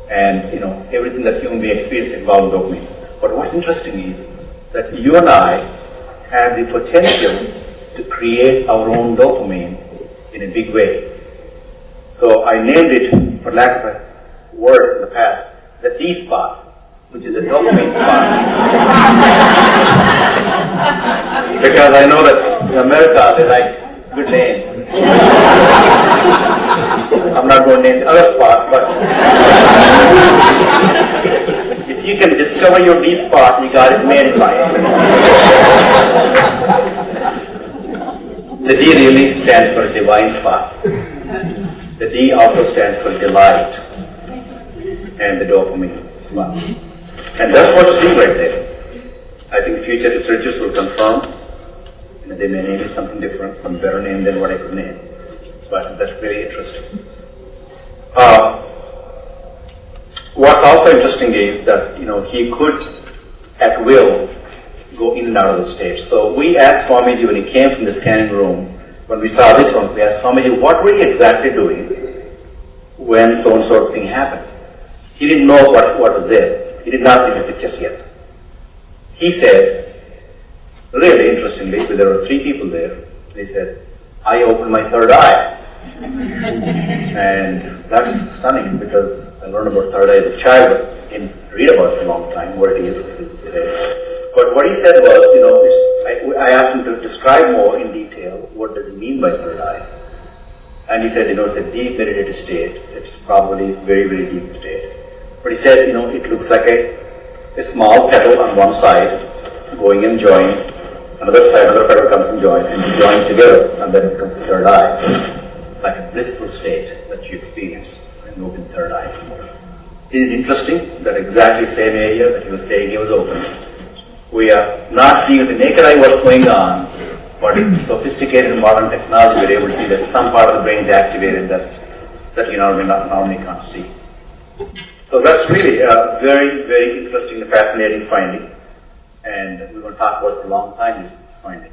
And everything that human beings experience involves dopamine. But what's interesting is that you and I have the potential to create our own dopamine in a big way. So I named it, for lack of a word in the past, the D spot, which is a dopamine spot. Because I know that in America they like good names. I'm not going to name the other spots, but if you can discover your D spot, you got it made in life. The D really stands for divine spot. The D also stands for delight and the dopamine spot. And that's what you see right there. I think future researchers will confirm. They may name it something different, some better name than what I could name. But that's very interesting. What's also interesting is that he could, at will, go in and out of the state. So we asked Swamiji when he came from the scanning room, when we saw this one, we asked Swamiji, what were you exactly doing when so-and-so thing happened? He didn't know what was there. He did not see the pictures yet. He said, really interestingly, there were 3 people there, he said, I opened my third eye. And that's stunning because I learned about third eye as a child, but didn't read about it for a long time, what it is today. But what he said was, I asked him to describe more in detail what does he mean by third eye. And he said, it's a deep meditative state. It's probably very, very deep state. But he said, it looks like a small petal on one side going and joining. Another side, another petal comes and joins, and you join together, and then it becomes the third eye. Like a blissful state that you experience when you open the third eye. Isn't it interesting that exactly the same area that he was saying he was open? We are not seeing with the naked eye what's going on, but with sophisticated modern technology we're able to see that some part of the brain is activated that you normally can't see. So that's really a very, very interesting and fascinating finding. And we're going to talk about it for a long time, this finding.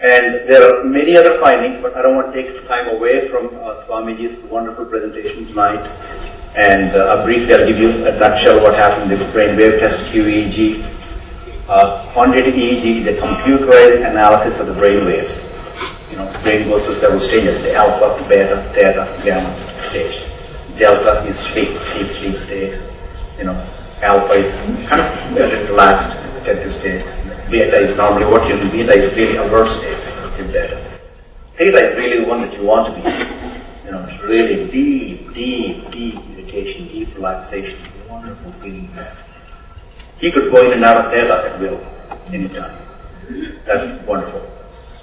And there are many other findings, but I don't want to take time away from Swamiji's wonderful presentation tonight. And briefly, I'll give you a nutshell what happened with brainwave test QEEG. Quantitative EEG is a computerized analysis of the brain waves. The brain goes through several stages, the alpha, beta, theta, gamma states. Delta is sleep, deep sleep state. Alpha is kind of very relaxed, attentive state. Beta is normally what you do. Beta is really alert state. Theta is really the one that you want to be. It's really deep meditation, deep relaxation, wonderful feeling. He could go in and out of theta at will, anytime. That's wonderful.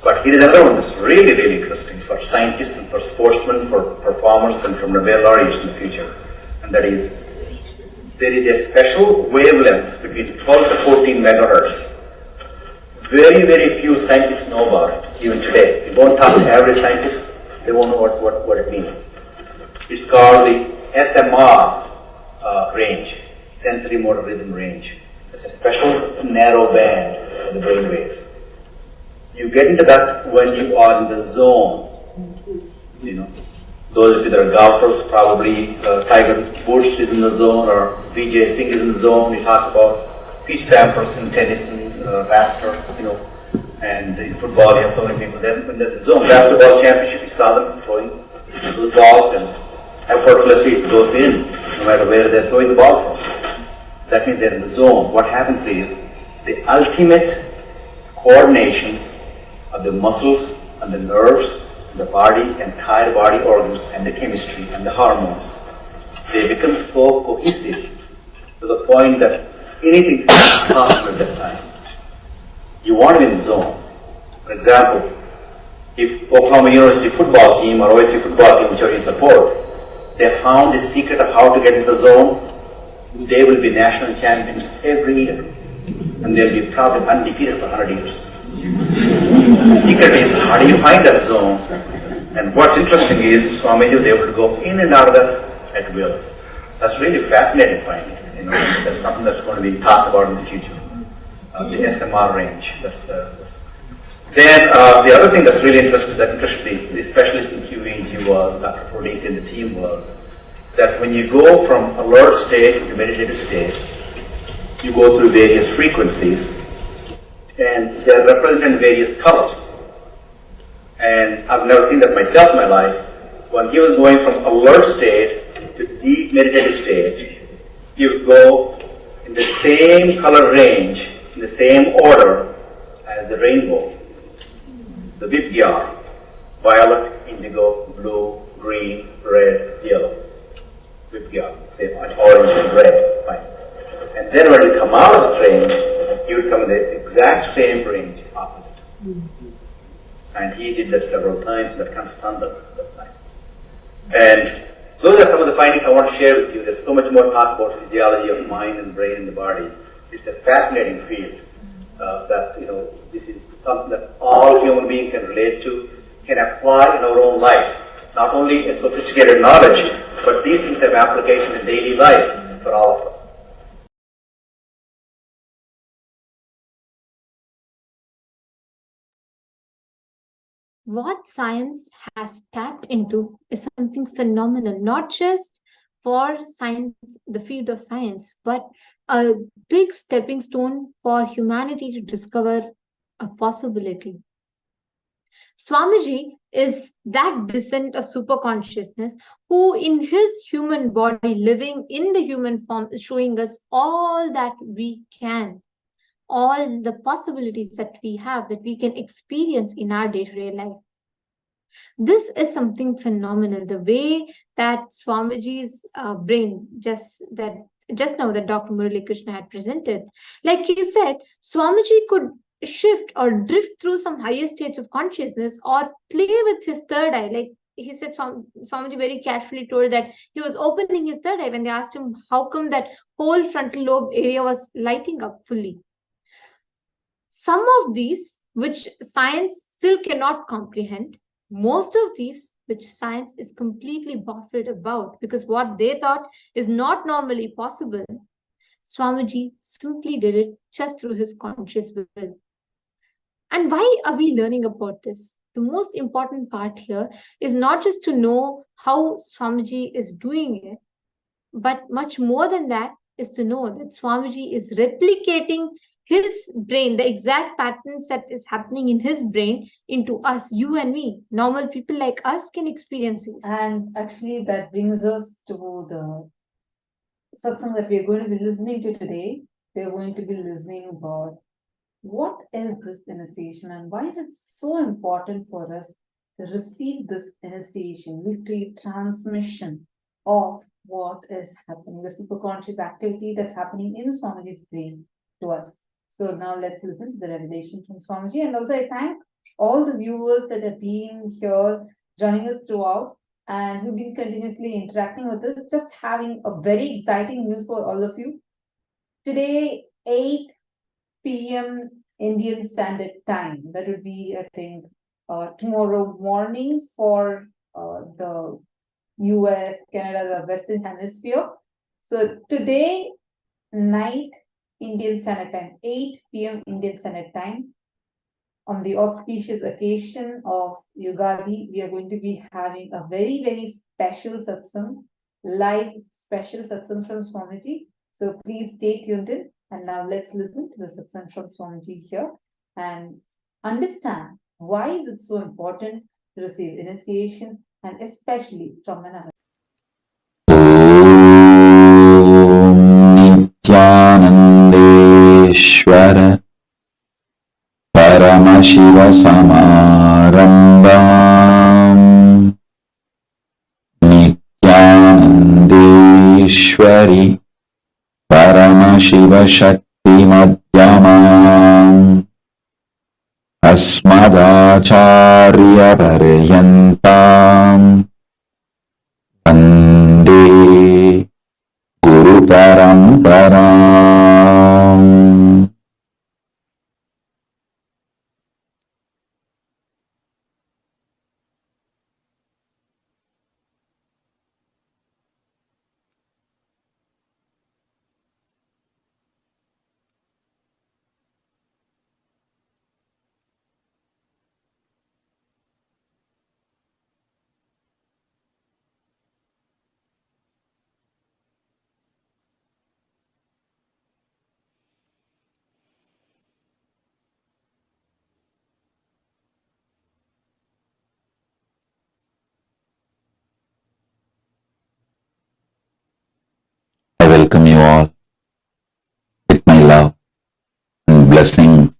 But here is another one that's really, really interesting for scientists and for sportsmen, for performers, and for Nobel laureates in the future. And that is, there is a special wavelength between 12 to 14 megahertz. Very, very few scientists know about it, even today. If you go and talk to average scientists, they won't know what it means. It's called the SMR range, sensory motor rhythm range. It's a special narrow band of the brain waves. You get into that when you are in the zone. Those of you that are golfers, probably Tiger Woods is in the zone, or Vijay Singh is in the zone. We talk about Pete Sampras in tennis and Raptor, and in football you have so many people. Then when the zone basketball championship, you saw them throwing those balls, and effortlessly it goes in, no matter where they're throwing the ball from. That means they're in the zone. What happens is the ultimate coordination of the muscles and the nerves, the body, entire body organs, and the chemistry and the hormones. They become so cohesive to the point that anything is possible at that time. You want to be in the zone. For example, if Oklahoma University football team or OSU football team, which are you support, they found the secret of how to get into the zone, they will be national champions every year. And they'll be probably undefeated for 100 years. The secret is, how do you find that zone? And what's interesting is Swamiji was able to go in and out of that at will. That's really fascinating finding. That's something that's going to be talked about in the future. The SMR range. Then the other thing that's really interesting, that interested the specialist in QEEG was, Dr. Fordisi and the team was, that when you go from alert state to meditative state, you go through various frequencies, and they're represented in various colors. And I've never seen that myself in my life. When he was going from alert state to deep meditative state, he would go in the same color range, in the same order as the rainbow. The Vibgyar, violet, indigo, blue, green, red, yellow. Vibgyar, same, orange and red, fine. And then when you come out of the range, you would come in the exact same range, opposite. And he did that several times, and that kind of stunned us at that time. And Those are some of the findings I want to share with you. There's so much more talk about physiology of mind and brain in the body. It's a fascinating field that, this is something that all human beings can relate to, can apply in our own lives. Not only a sophisticated knowledge, but these things have application in daily life for all of us. What science has tapped into is something phenomenal, not just for science, the field of science, but a big stepping stone for humanity to discover a possibility. Swamiji is that descent of superconsciousness who, in his human body, living in the human form, is showing us all that we can, all the possibilities that we have, that we can experience in our day-to-day life. This is something phenomenal. The way that Swamiji's brain, just now that Dr. Murali Krishna had presented, like he said, Swamiji could shift or drift through some higher states of consciousness or play with his third eye. Like he said, Swamiji very casually told that he was opening his third eye when they asked him how come that whole frontal lobe area was lighting up fully. Some of these, which science still cannot comprehend, most of these, which science is completely baffled about, because what they thought is not normally possible, Swamiji simply did it just through his conscious will. And why are we learning about this? The most important part here is not just to know how Swamiji is doing it, but much more than that is to know that Swamiji is replicating his brain, the exact patterns that is happening in his brain into us, you and me. Normal people like us can experience this. And actually, that brings us to the satsang that we are going to be listening to today. We are going to be listening about what is this initiation and why is it so important for us to receive this initiation, literally transmission of what is happening, the superconscious activity that's happening in Swamiji's brain to us. So now let's listen to the revelation from Swamiji. And also I thank all the viewers that have been here joining us throughout and who've been continuously interacting with us, just having a very exciting news for all of you. Today, 8 p.m. Indian Standard Time. That would be, I think, tomorrow morning for the US, Canada, the Western Hemisphere. So today night, Indian Standard Time, 8 p.m. Indian Standard Time, on the auspicious occasion of Yugadi, we are going to be having a very, very special satsang, live special satsang from Swamiji. So please stay tuned in. And now let's listen to the satsang from Swamiji here and understand why is it so important to receive initiation and especially from an Nithyanandeshwara Paramashivasamarambam Nithyanandeshwari Paramashiva Shaktimadhyamam Asmadacharya Paryantam Vande Guru Paramparam. I welcome you all with my love and blessing.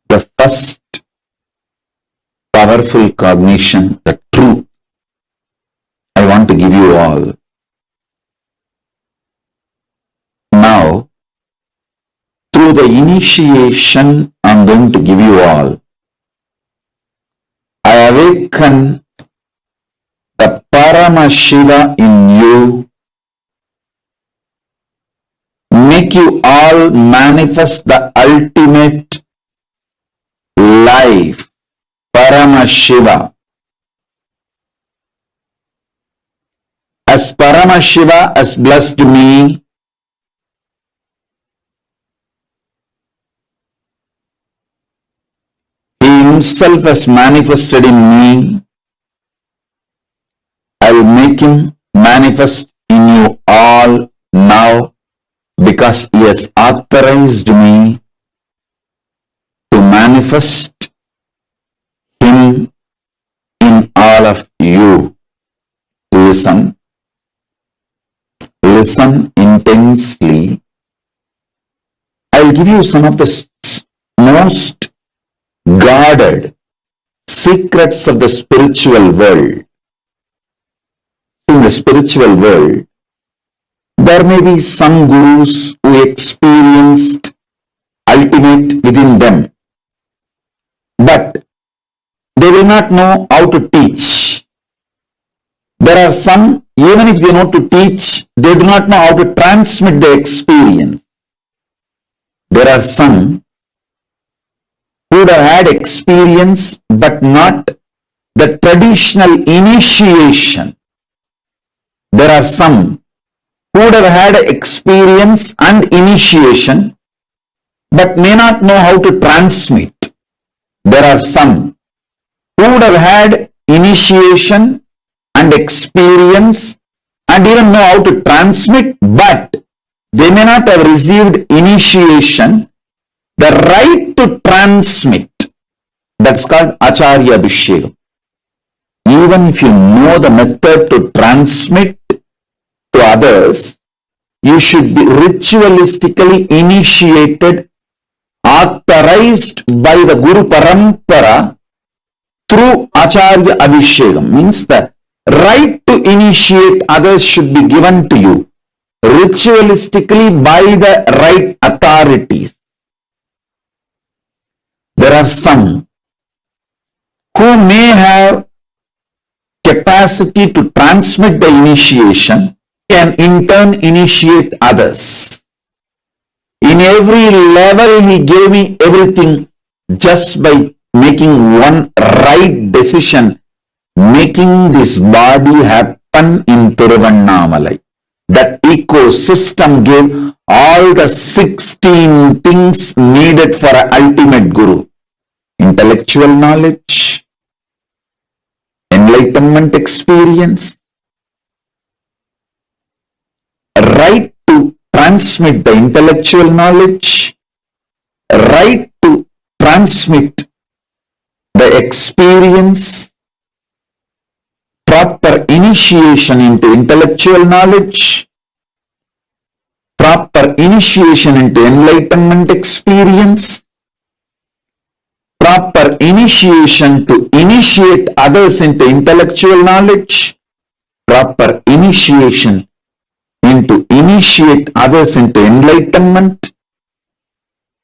The first powerful cognition, the truth I want to give you all through the initiation I'm going to give you all, I awaken the Paramashiva in you, make you all manifest the ultimate life, Paramashiva. As Paramashiva has blessed me, He Himself has manifested in me, I will make Him manifest in you all now, because He has authorized me to manifest Him in all of you. Listen intensely. I will give you some of the most guarded secrets of the spiritual world. In the spiritual world, there may be some gurus who experienced ultimate within them, but they will not know how to teach. There are some, even if they know to teach, they do not know how to transmit the experience. There are some who would have had experience but not the traditional initiation. There are some who would have had experience and initiation but may not know how to transmit. There are some who would have had initiation and experience and even know how to transmit, but they may not have received initiation, the right to transmit. That's called Acharya Abhishekam. Even if you know the method to transmit to others, you should be ritualistically initiated, authorized by the Guru Parampara through Acharya Abhishekam. Means the right to initiate others should be given to you ritualistically by the right authorities. There are some who may have capacity to transmit the initiation and in turn initiate others. In every level, He gave me everything just by making one right decision, making this body happen in Tiruvannamalai. That ecosystem gave all the 16 things needed for an ultimate guru. Intellectual knowledge, enlightenment experience, right to transmit the intellectual knowledge, right to transmit the experience, proper initiation into intellectual knowledge, proper initiation into enlightenment experience, proper initiation to initiate others into intellectual knowledge, proper initiation into initiate others into enlightenment,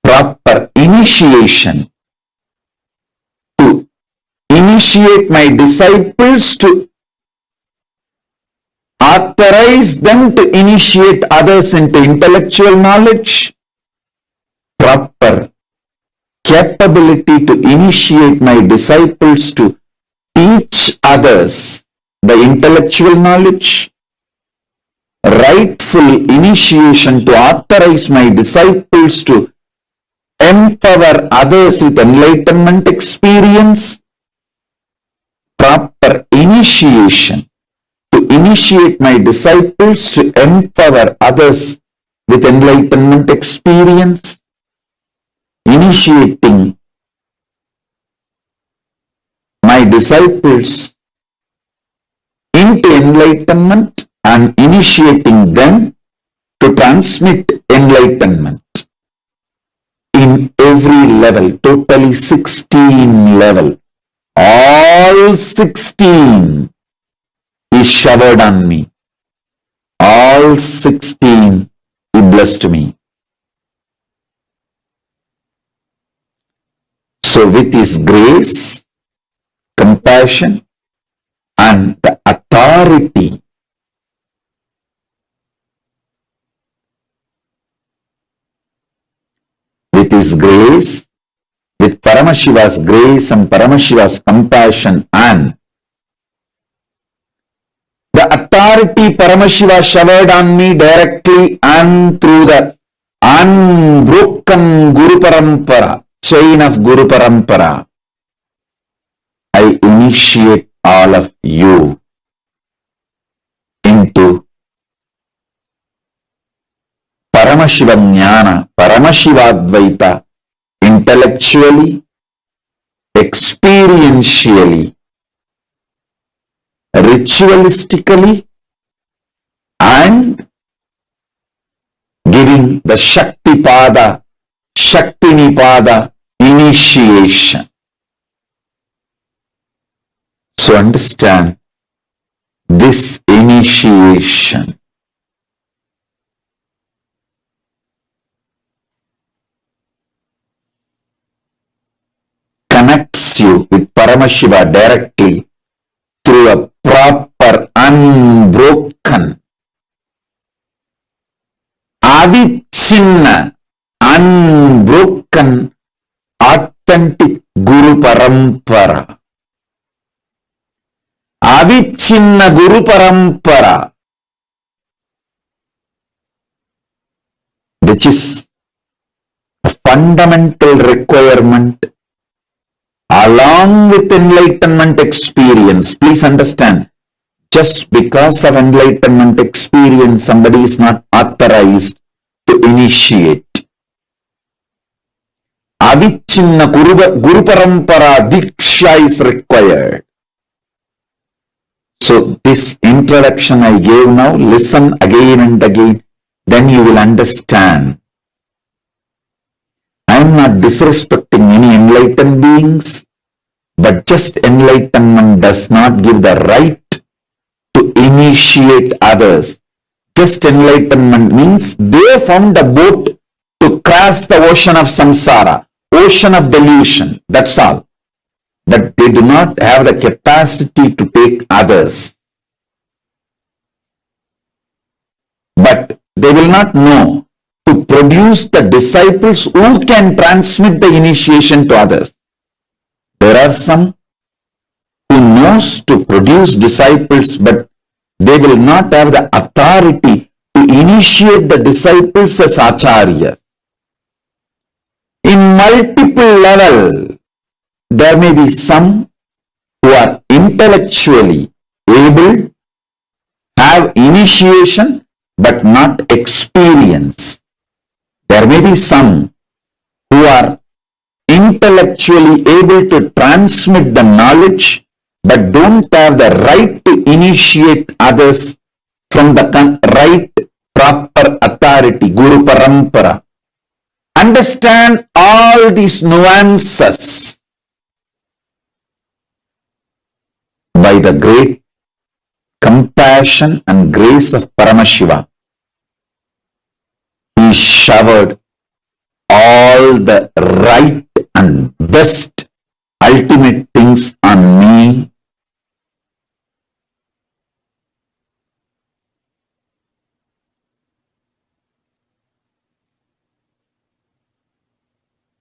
proper initiation to initiate my disciples to authorize them to initiate others into intellectual knowledge, proper capability to initiate my disciples to teach others the intellectual knowledge, rightful initiation to authorize my disciples to empower others with enlightenment experience, proper initiation to initiate my disciples to empower others with enlightenment experience, initiating my disciples into enlightenment and initiating them to transmit enlightenment in every level, totally 16 level. All 16 is showered on me. All 16 He blessed me. So with his grace, compassion, and the authority, with his grace, with Paramashiva's grace and Paramashiva's compassion and the authority Paramashiva showered on me directly and through the unbroken Guru Parampara, chain of Guru Parampara, I initiate all of you into Paramashiva Jnana, Paramashiva intellectually, experientially, ritualistically, and giving the Shaktipada, Shaktinipada initiation. So understand this initiation. Connects you with Paramashiva directly through a proper, unbroken, avichinna, unbroken, authentic Guru Parampara. Avichinna Guru Parampara, which is a fundamental requirement along with enlightenment experience. Please understand, just because of enlightenment experience, somebody is not authorized to initiate. Avichinna Guru Parampara Diksha is required. So this introduction I gave now, listen again and again, then you will understand. I am not disrespecting any enlightened beings, but just enlightenment does not give the right to initiate others. Just enlightenment means they found a boat to cross the ocean of samsara, ocean of delusion, that's all. But they do not have the capacity to take others. But they will not know to produce the disciples who can transmit the initiation to others. There are some who knows to produce disciples, but they will not have the authority to initiate the disciples as acharya. In multiple level, there may be some who are intellectually able, have initiation, but not experience. There may be some who are intellectually able to transmit the knowledge, but don't have the right to initiate others from the right proper authority, Guru Parampara. Understand all these nuances. By the great compassion and grace of Paramashiva, he showered all the right and best ultimate things on me.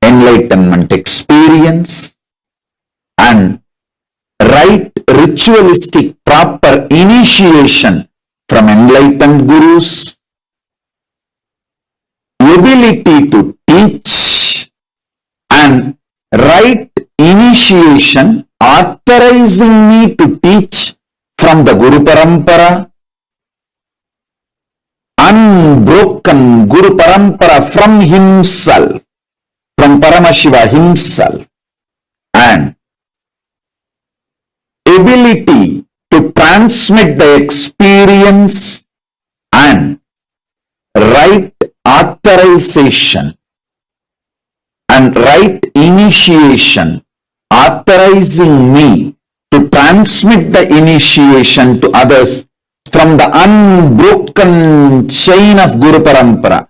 Enlightenment experience and right ritualistic proper initiation from enlightened gurus, ability to teach and right initiation authorizing me to teach from the Guru Parampara, unbroken Guru Parampara from himself, from Paramashiva himself, and ability to transmit the experience and right authorization and right initiation authorizing me to transmit the initiation to others from the unbroken chain of Guru Parampara,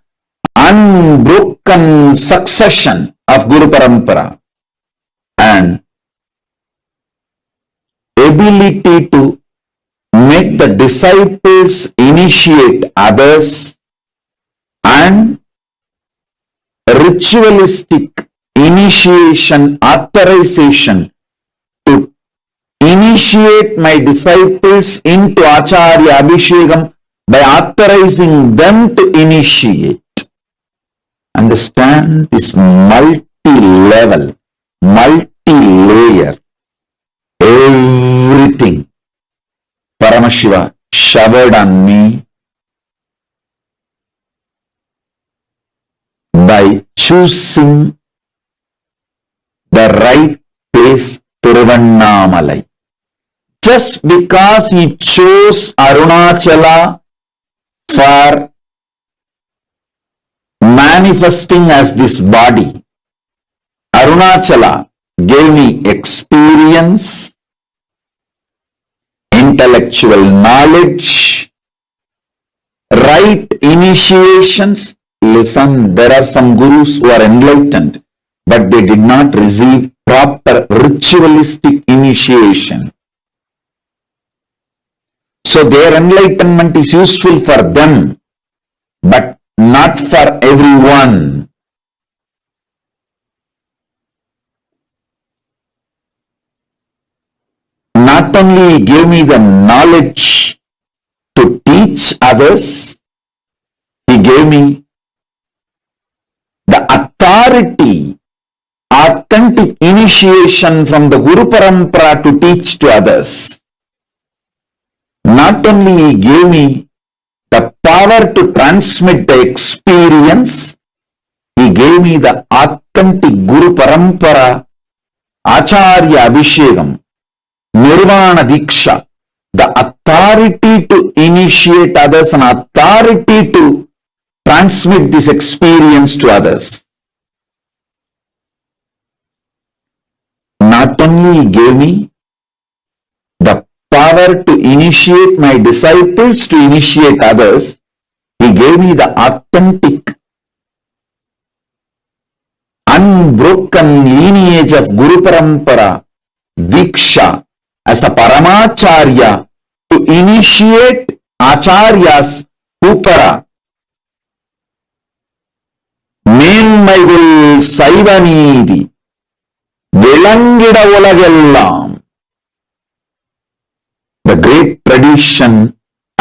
unbroken succession of Guru Parampara. and ability to make the disciples initiate others and ritualistic initiation authorization to initiate my disciples into Acharya Abhishekam by authorizing them to initiate. Understand this multi-level, multi-layer, everything Paramashiva showered on me by choosing the right place, Tiruvannamalai. Just because he chose Arunachala for manifesting as this body, Arunachala gave me experience, intellectual knowledge, right initiations. Listen, there are some gurus who are enlightened, but they did not receive proper ritualistic initiation. So their enlightenment is useful for them, but not for everyone. Not only he gave me the knowledge to teach others, he gave me the authority, authentic initiation from the Guru Parampara to teach to others. Not only he gave me the power to transmit the experience, he gave me the authentic Guru Parampara, Acharya Abhishekam, Nirvana Diksha, the authority to initiate others and authority to transmit this experience to others. Not only he gave me the power to initiate my disciples to initiate others, he gave me the authentic, unbroken lineage of Guru Parampara, Diksha, as a Paramacharya to initiate Acharyas Upara. மேன்மைகள் சைவ நீதி விளங்கிட உலகெல்லாம். The great tradition,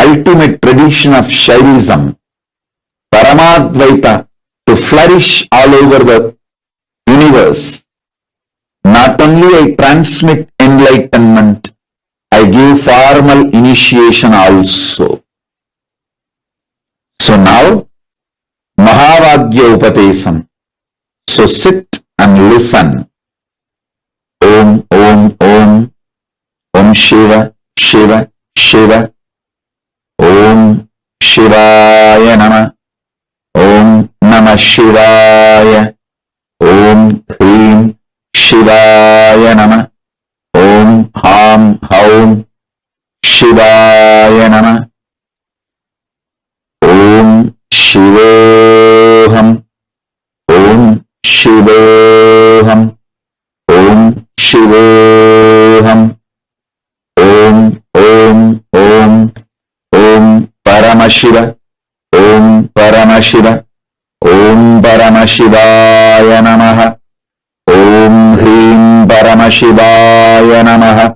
ultimate tradition of Shaivism, Paramadvaita, to flourish all over the universe. Not only I transmit enlightenment, I give formal initiation also. So now, Mahavagya Upatesam. So sit and listen. Om, Om, Om. Om Shiva, Shiva, Shiva. Om Shivaya Nama. Om Namah Shivaya. Om Hrim Shivaya Nama. Om Ham Haum Shivaya Nama. Om Shivoham. Om Shivoham. Om Shivoham. Om Om Om Om Paramashiva. Om Paramashiva. Om Paramashivaya Namaha. Om Hrim Paramashivaya Namaha.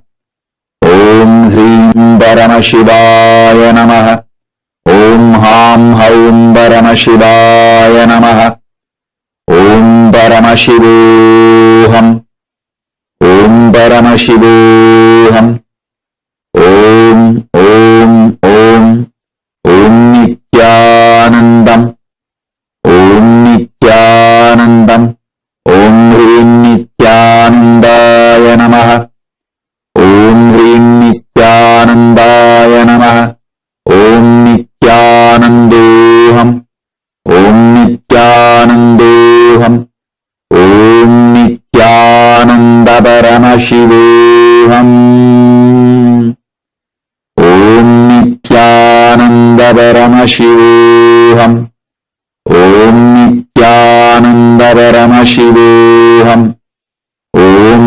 Om Hrim Paramashivaya Namaha. Om Ham Haum Paramashivaya Namaha. Om Paramashivoham. Om Paramashivoham. Om Om Om Om Nithyanandam. Om Nithyanandam. Om Hrim Nithyanandaya Namaha. Om Hrim Nithyanandaya Namaha. Om Nithyanandoham. Om Nithyanandoham. Om Nithyananda Paramashivoham. Om Nithyananda Paramashivoham. Om Nithyananda Paramashivoham. Om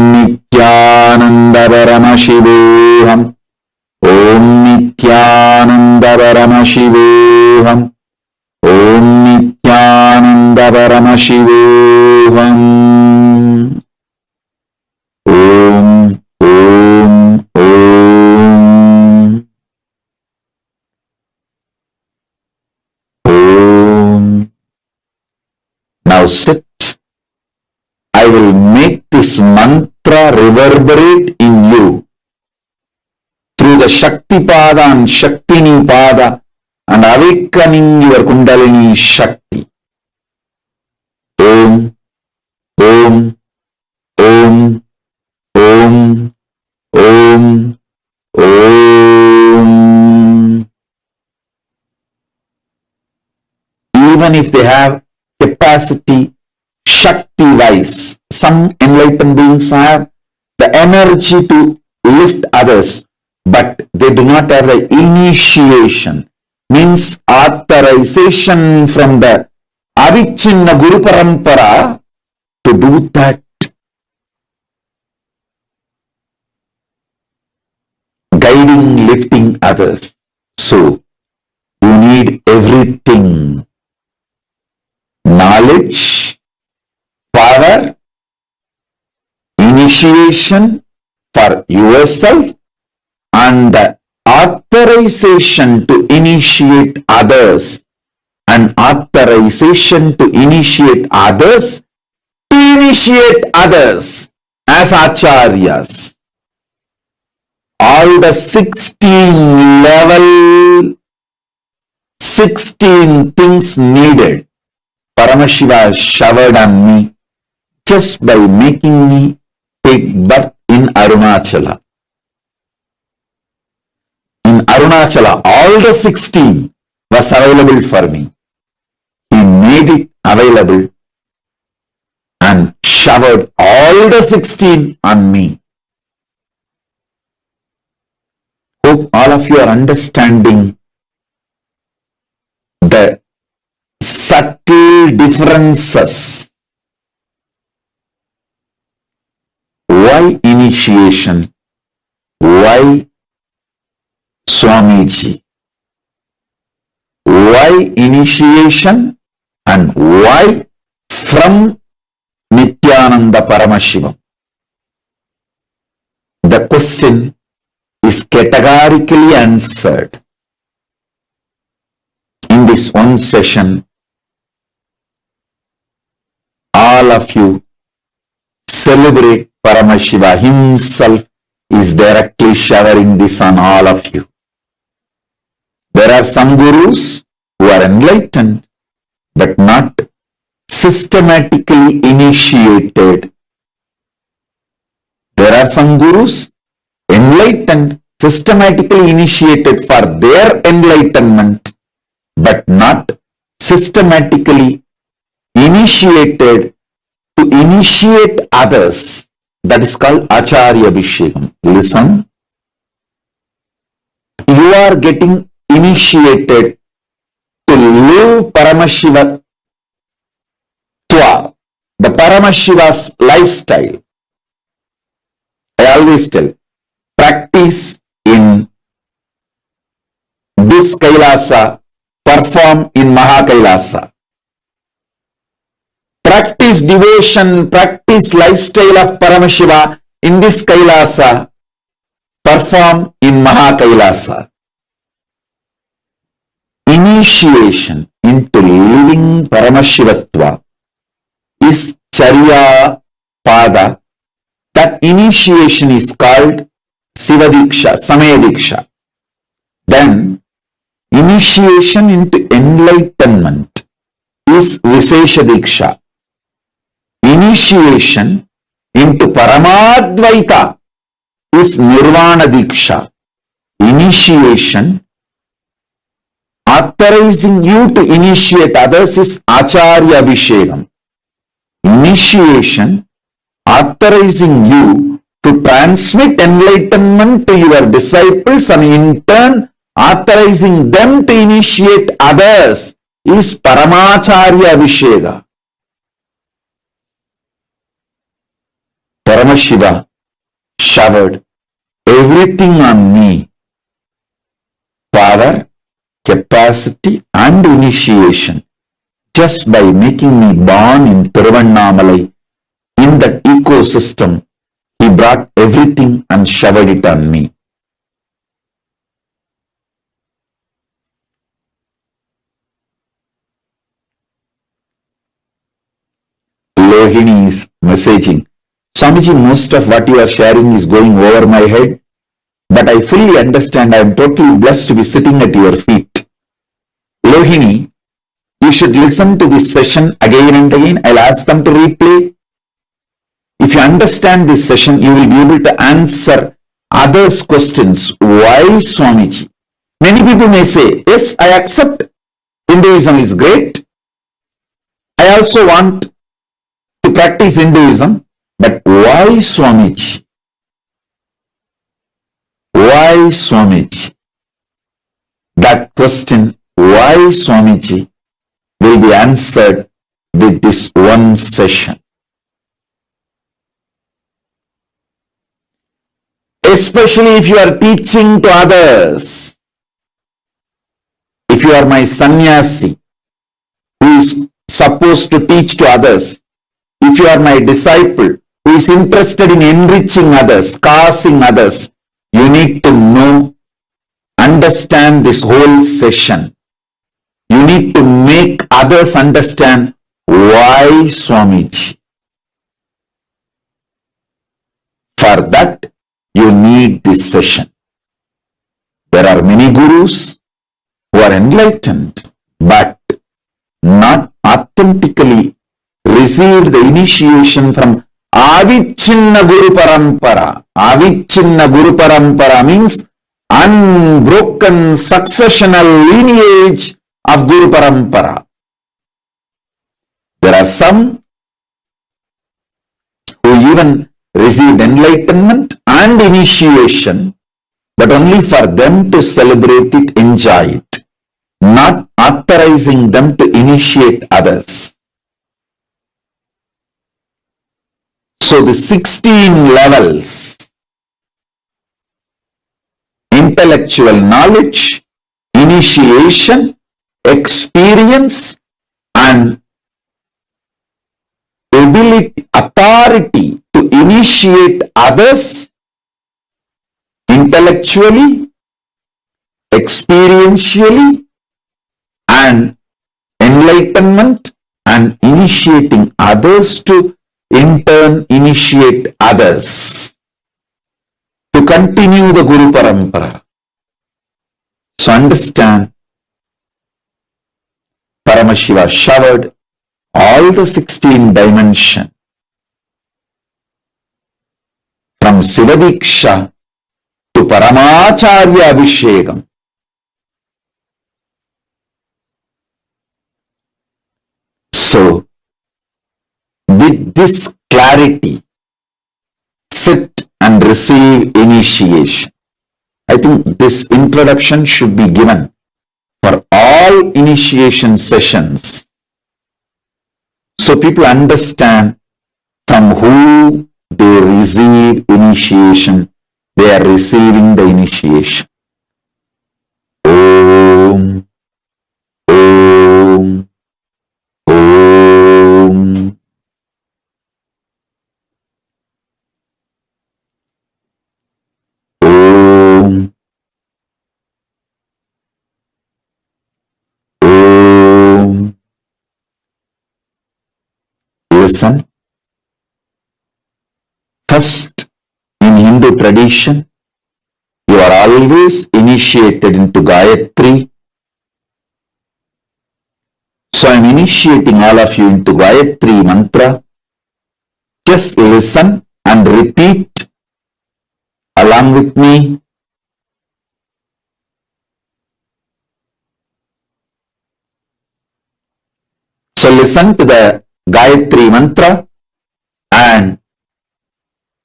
Nithyananda Paramashivoham. Om Nithyananda Paramashivoham. Om Nithyananda Paramashivoham. Om, Om, Om. Om. Now sit. I will make this mantra reverberate in you through the Shaktipada and Shaktinipada and awakening your Kundalini Shakti. Om, Om, Om, Om, Om, Om. Even if they have capacity, Shakti-wise, some enlightened beings have the energy to lift others, but they do not have the initiation, means authorization from the Avichinna Guru Parampara to do that. Guiding, lifting others. So, you need everything. Knowledge, power, initiation for yourself, and the authorization to initiate others, and authorization to initiate others as acharyas. All the 16 level, 16 things needed, Paramashiva showered on me just by making me take birth in Arunachala. In Arunachala, all the 16 was available for me. He made it available and showered all the 16 on me. Hope all of you are understanding the subtle differences. Why initiation? Why Swamiji? Why initiation and why from Nithyananda Paramashivam? The question is categorically answered in this one session. All of you celebrate Paramashiva himself is directly showering this on all of you. There are some gurus who are enlightened but not systematically initiated. There are some gurus enlightened, systematically initiated for their enlightenment, but not systematically initiated to initiate others. That is called Acharya Abhishekam. Listen. You are getting initiated to live Paramashiva Twa, the Paramashiva's lifestyle. I always tell, practice in this Kailasa, perform in Mahakailasa. Practice devotion, practice lifestyle of Paramashiva in this Kailasa, perform in Mahakailasa. Initiation into living Paramashivatva is Charya Pada. That initiation is called Sivadiksha, Samayadiksha. Then initiation into enlightenment is Visheshadiksha. Initiation into Paramadvaita is Nirvana Diksha. Initiation authorizing you to initiate others is Acharya Abhishekam. Initiation authorizing you to transmit enlightenment to your disciples and in turn authorizing them to initiate others is Paramacharya Abhisheka. Paramashiva showered everything on me: power, capacity and initiation, just by making me born in Tiruvannamalai. In that ecosystem, he brought everything and showered it on me. Lohini is messaging, Swamiji, most of what you are sharing is going over my head, but I fully understand. I am totally blessed to be sitting at your feet. Lohini, you should listen to this session again and again. I'll ask them to replay. If you understand this session, you will be able to answer others' questions. Why Swamiji? Many people may say, yes, I accept Hinduism is great. I also want to practice Hinduism, but why Swamiji? Why Swamiji? That question, why Swamiji, will be answered with this one session. Especially if you are teaching to others. If you are my sannyasi, who is supposed to teach to others, if you are my disciple, who is interested in enriching others, causing others, you need to know, understand this whole session. You need to make others understand why Swamiji. For that, you need this session. There are many gurus who are enlightened, but not authentically received the initiation from Avichinna Guru Parampara. Avichinna Guru Parampara means unbroken successional lineage of Guru Parampara. There are some who even received enlightenment and initiation, but only for them to celebrate it, enjoy it, not authorizing them to initiate others. So the 16 levels: intellectual knowledge, initiation, experience, and ability, authority to initiate others intellectually, experientially, and enlightenment, and initiating others to in turn initiate others to continue the Guru Parampara. So understand, Paramashiva showered all the 16 dimensions from Sivadiksha to Paramacharya Abhishekam. So, with this clarity, sit and receive initiation. I think this introduction should be given for all initiation sessions, so people understand from who they receive initiation, they are receiving the initiation. Om, Om, Om. Om, Om. Listen. First, in Hindu tradition, you are always initiated into Gayatri. So I am initiating all of you into Gayatri mantra. Just listen and repeat along with me. So listen to the Gayatri mantra and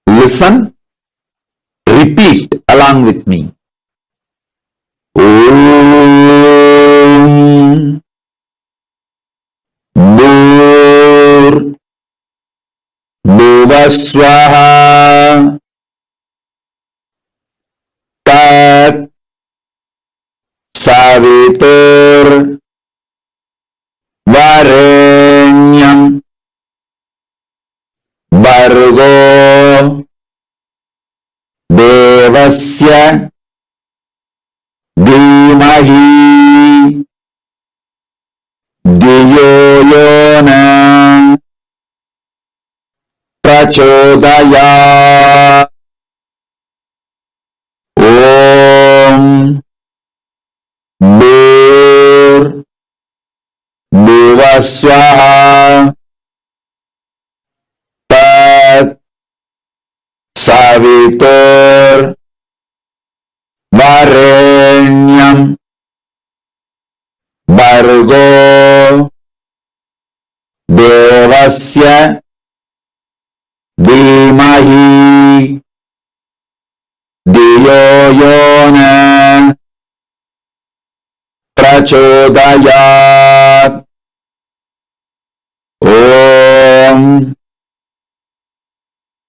listen, repeat along with me. Om Bhur Bhuvaswaha Varenyam Bhargo Devasya Dhimahi Dhiyo Yona Prachodayat. Om Bhur Bhuvaswaha Tat Savitur Varenyam Bhargo Devasya Dhimahi Dhiyo Yona Prachodayat. Om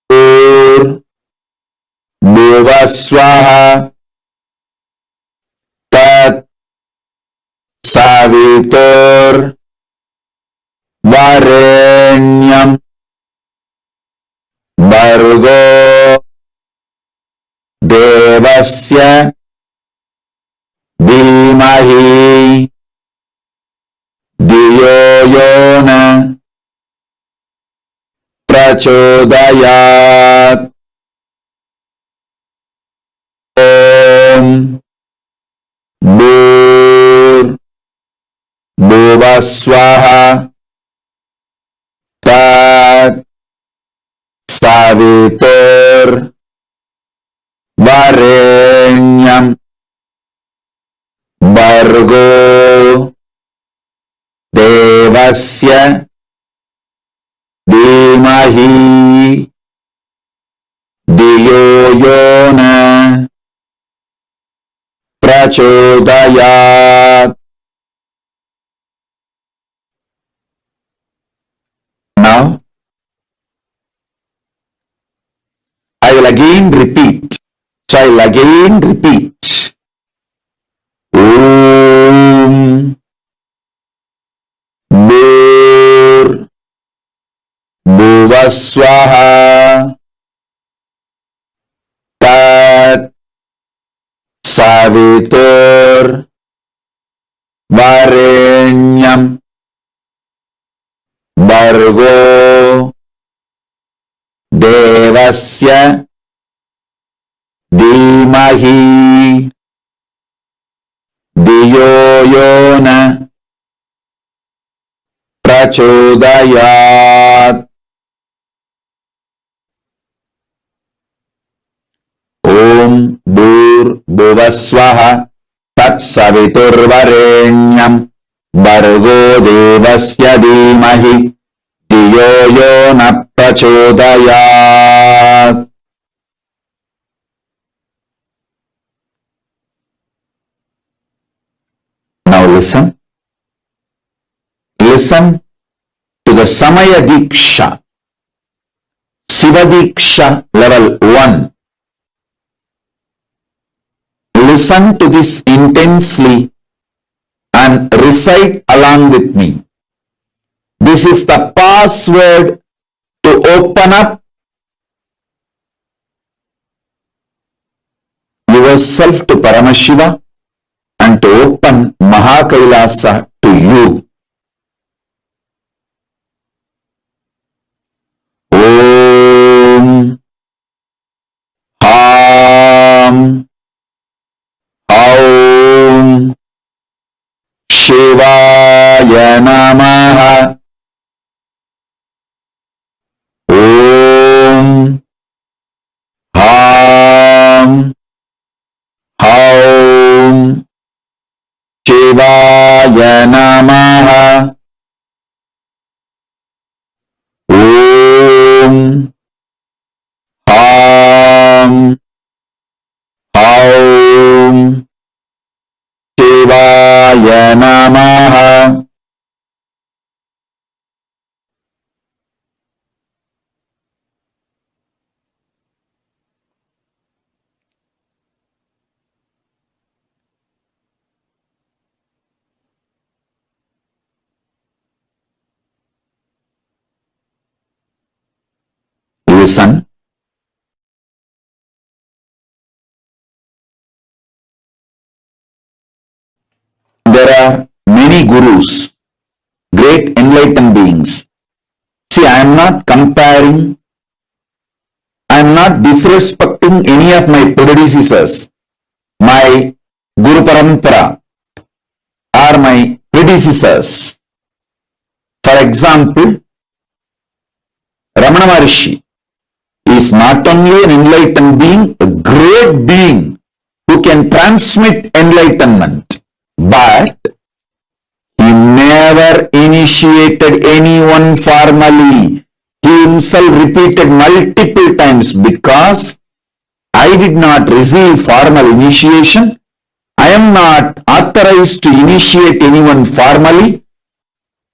Bhur Bhuvaswaha Tat Savitur Varenyam Bhargo Devasya Dhimahi Dhiyo Yona Prachodayat. Om Bhur Bhuvaswaha Tat Savitur Varenyam Bhargo Devasya Dhimahi Dhiyo Yona Prachodayat. Now, I will again repeat. So I will again repeat. Om Bhur Bhuvaswaha Tat Savitur Varenyam Bhargo Devasya Dhimahi Dhiyo Yona Prachodayat. Om Bhur Bhuvaswaha Tat Saviturvarenyam Bhargo Devasya Dhimahi Dhiyo Yona Prachodayat. Now listen. Listen to the Samaya Diksha, Siva Diksha level 1. Listen to this intensely and recite along with me. This is the password to open up yourself to Paramashiva and to open KAILASA to you. Om Ham Aum Shivaya Namaha. Om Ham Aum Shivaya Namaha. Om Ham Aum Shivaya Namaha. listen. There are many gurus, great enlightened beings. See, I am not comparing, I am not disrespecting any of my predecessors, my Guru Parampara, or my predecessors. For example, Ramana Maharshi is not only an enlightened being, a great being who can transmit enlightenment, but he never initiated anyone formally. He himself repeated multiple times, because I did not receive formal initiation, I am not authorized to initiate anyone formally.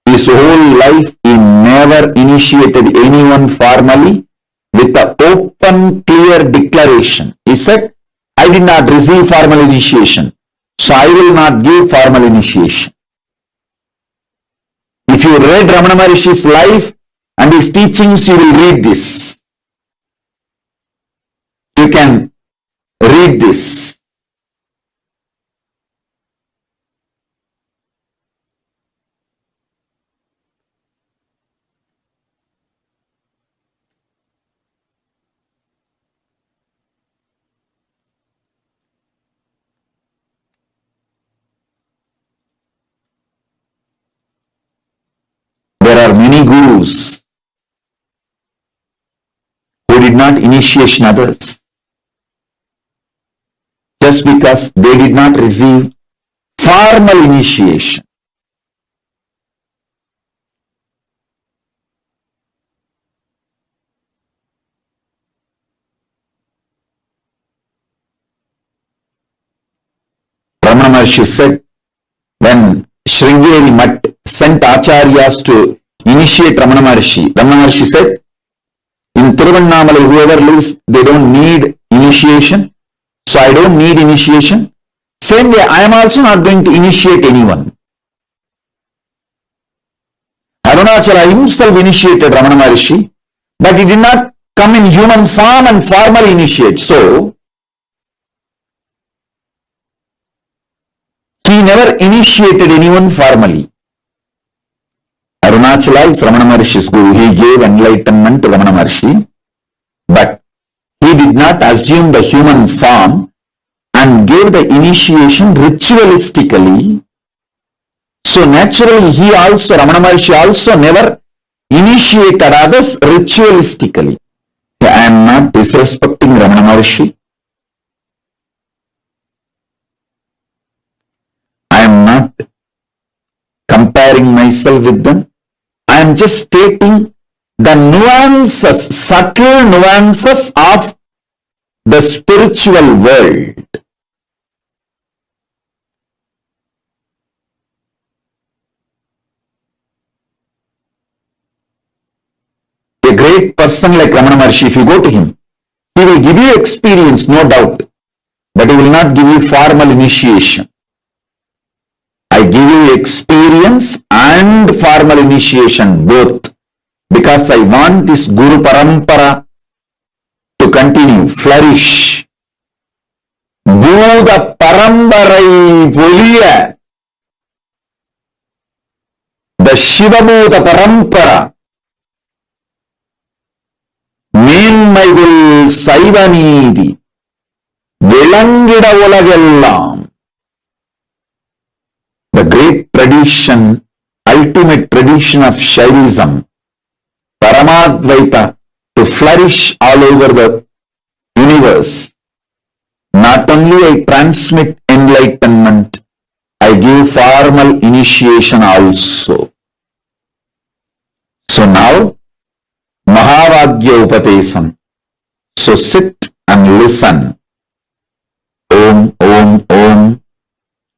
His whole life he never initiated anyone formally with an open, clear declaration. He said, I did not receive formal initiation, so I will not give formal initiation. If you read Ramana Maharshi's life and his teachings, you will read this. You can read this. There are many gurus who did not initiate others just because they did not receive formal initiation. Ramana Maharshi said, when Sringeri Mutt sent acharyas to initiate Ramana Maharshi said, in Tiruvannamalai, whoever lives, they don't need initiation, so I don't need initiation. Same way, I am also not going to initiate anyone. Arunachala himself initiated Ramana Maharshi, but he did not come in human form and formally initiate. So, he never initiated anyone formally. Arunachala is Ramana Maharshi's guru. He gave enlightenment to Ramana Maharshi, but he did not assume the human form and gave the initiation ritualistically. So naturally, Ramana Maharshi also never initiated others ritualistically. I am not disrespecting Ramana Maharshi. I am not comparing myself with them. I am just stating the nuances, subtle nuances of the spiritual world. A great person like Ramana Maharshi, if you go to him, he will give you experience, no doubt, but he will not give you formal initiation. I give you experience and formal initiation, both, because I want this Guru Parampara to continue, flourish. Buddha Parambarai Poliya, the Shiva Buddha Parampara, மேன்மைகள் சைவ நீதி விளங்கிட உலகெல்லாம். The great tradition, ultimate tradition of Shaivism, Paramadvaita, to flourish all over the universe. Not only I transmit enlightenment, I give formal initiation also. So now, Mahavagya Upatesam. So sit and listen. Om, Om, Om,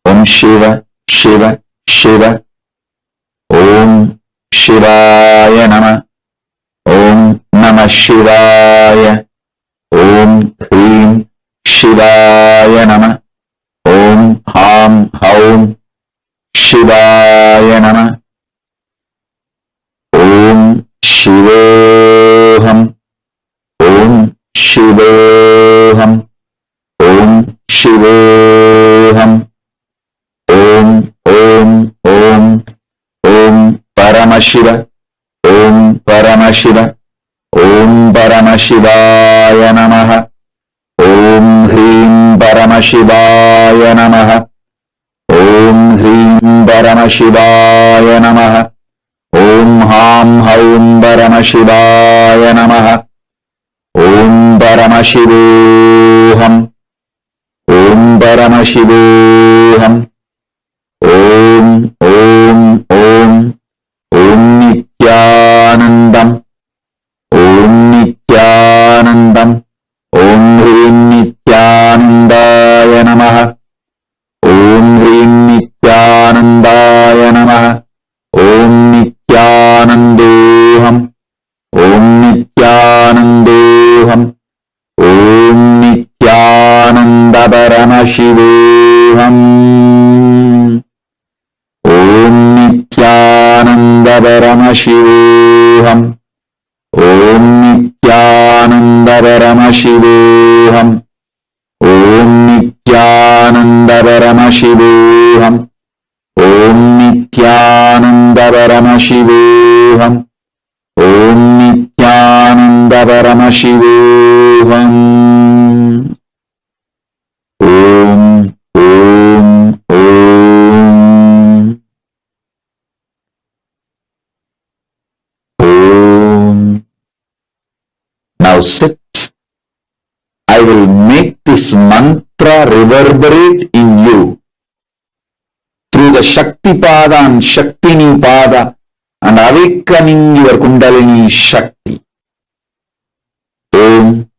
Om Shiva, Shiva, Shiva. Om Shivaya Nama. Om Namah Shivaya. Om Hrim Shivaya Nama. Om Ham Haum Shivaya Nama. Om Shivoham Paramashiva, Om Paramashiva, Om Paramashivaya Namaha, Om Hrim Paramashivaya Namaha, Om Hrim Paramashivaya Namaha, Om Ham Haum Paramashivaya Namaha, Om Paramashivoham, Om Paramashivoham, Om Nithyanandam, Om Nithyanandam, Om Hrim Nithyanandaya Namaha, Om Hrim Nithyanandaya Namaha, Om Nithyanandoham, Om Nithyanandoham, Om Nithyananda Paramashivoham, Om Nithyananda Paramashivoham, Om Nithyananda Paramashivoham, Om Nithyananda Paramashivoham, Om Nithyananda Paramashivoham, Om Nithyananda Paramashivoham. Om. Now sit. I will make this mantra reverberate in you through the Shaktipada and Shaktinipada and awakening your Kundalini Shakti. Om.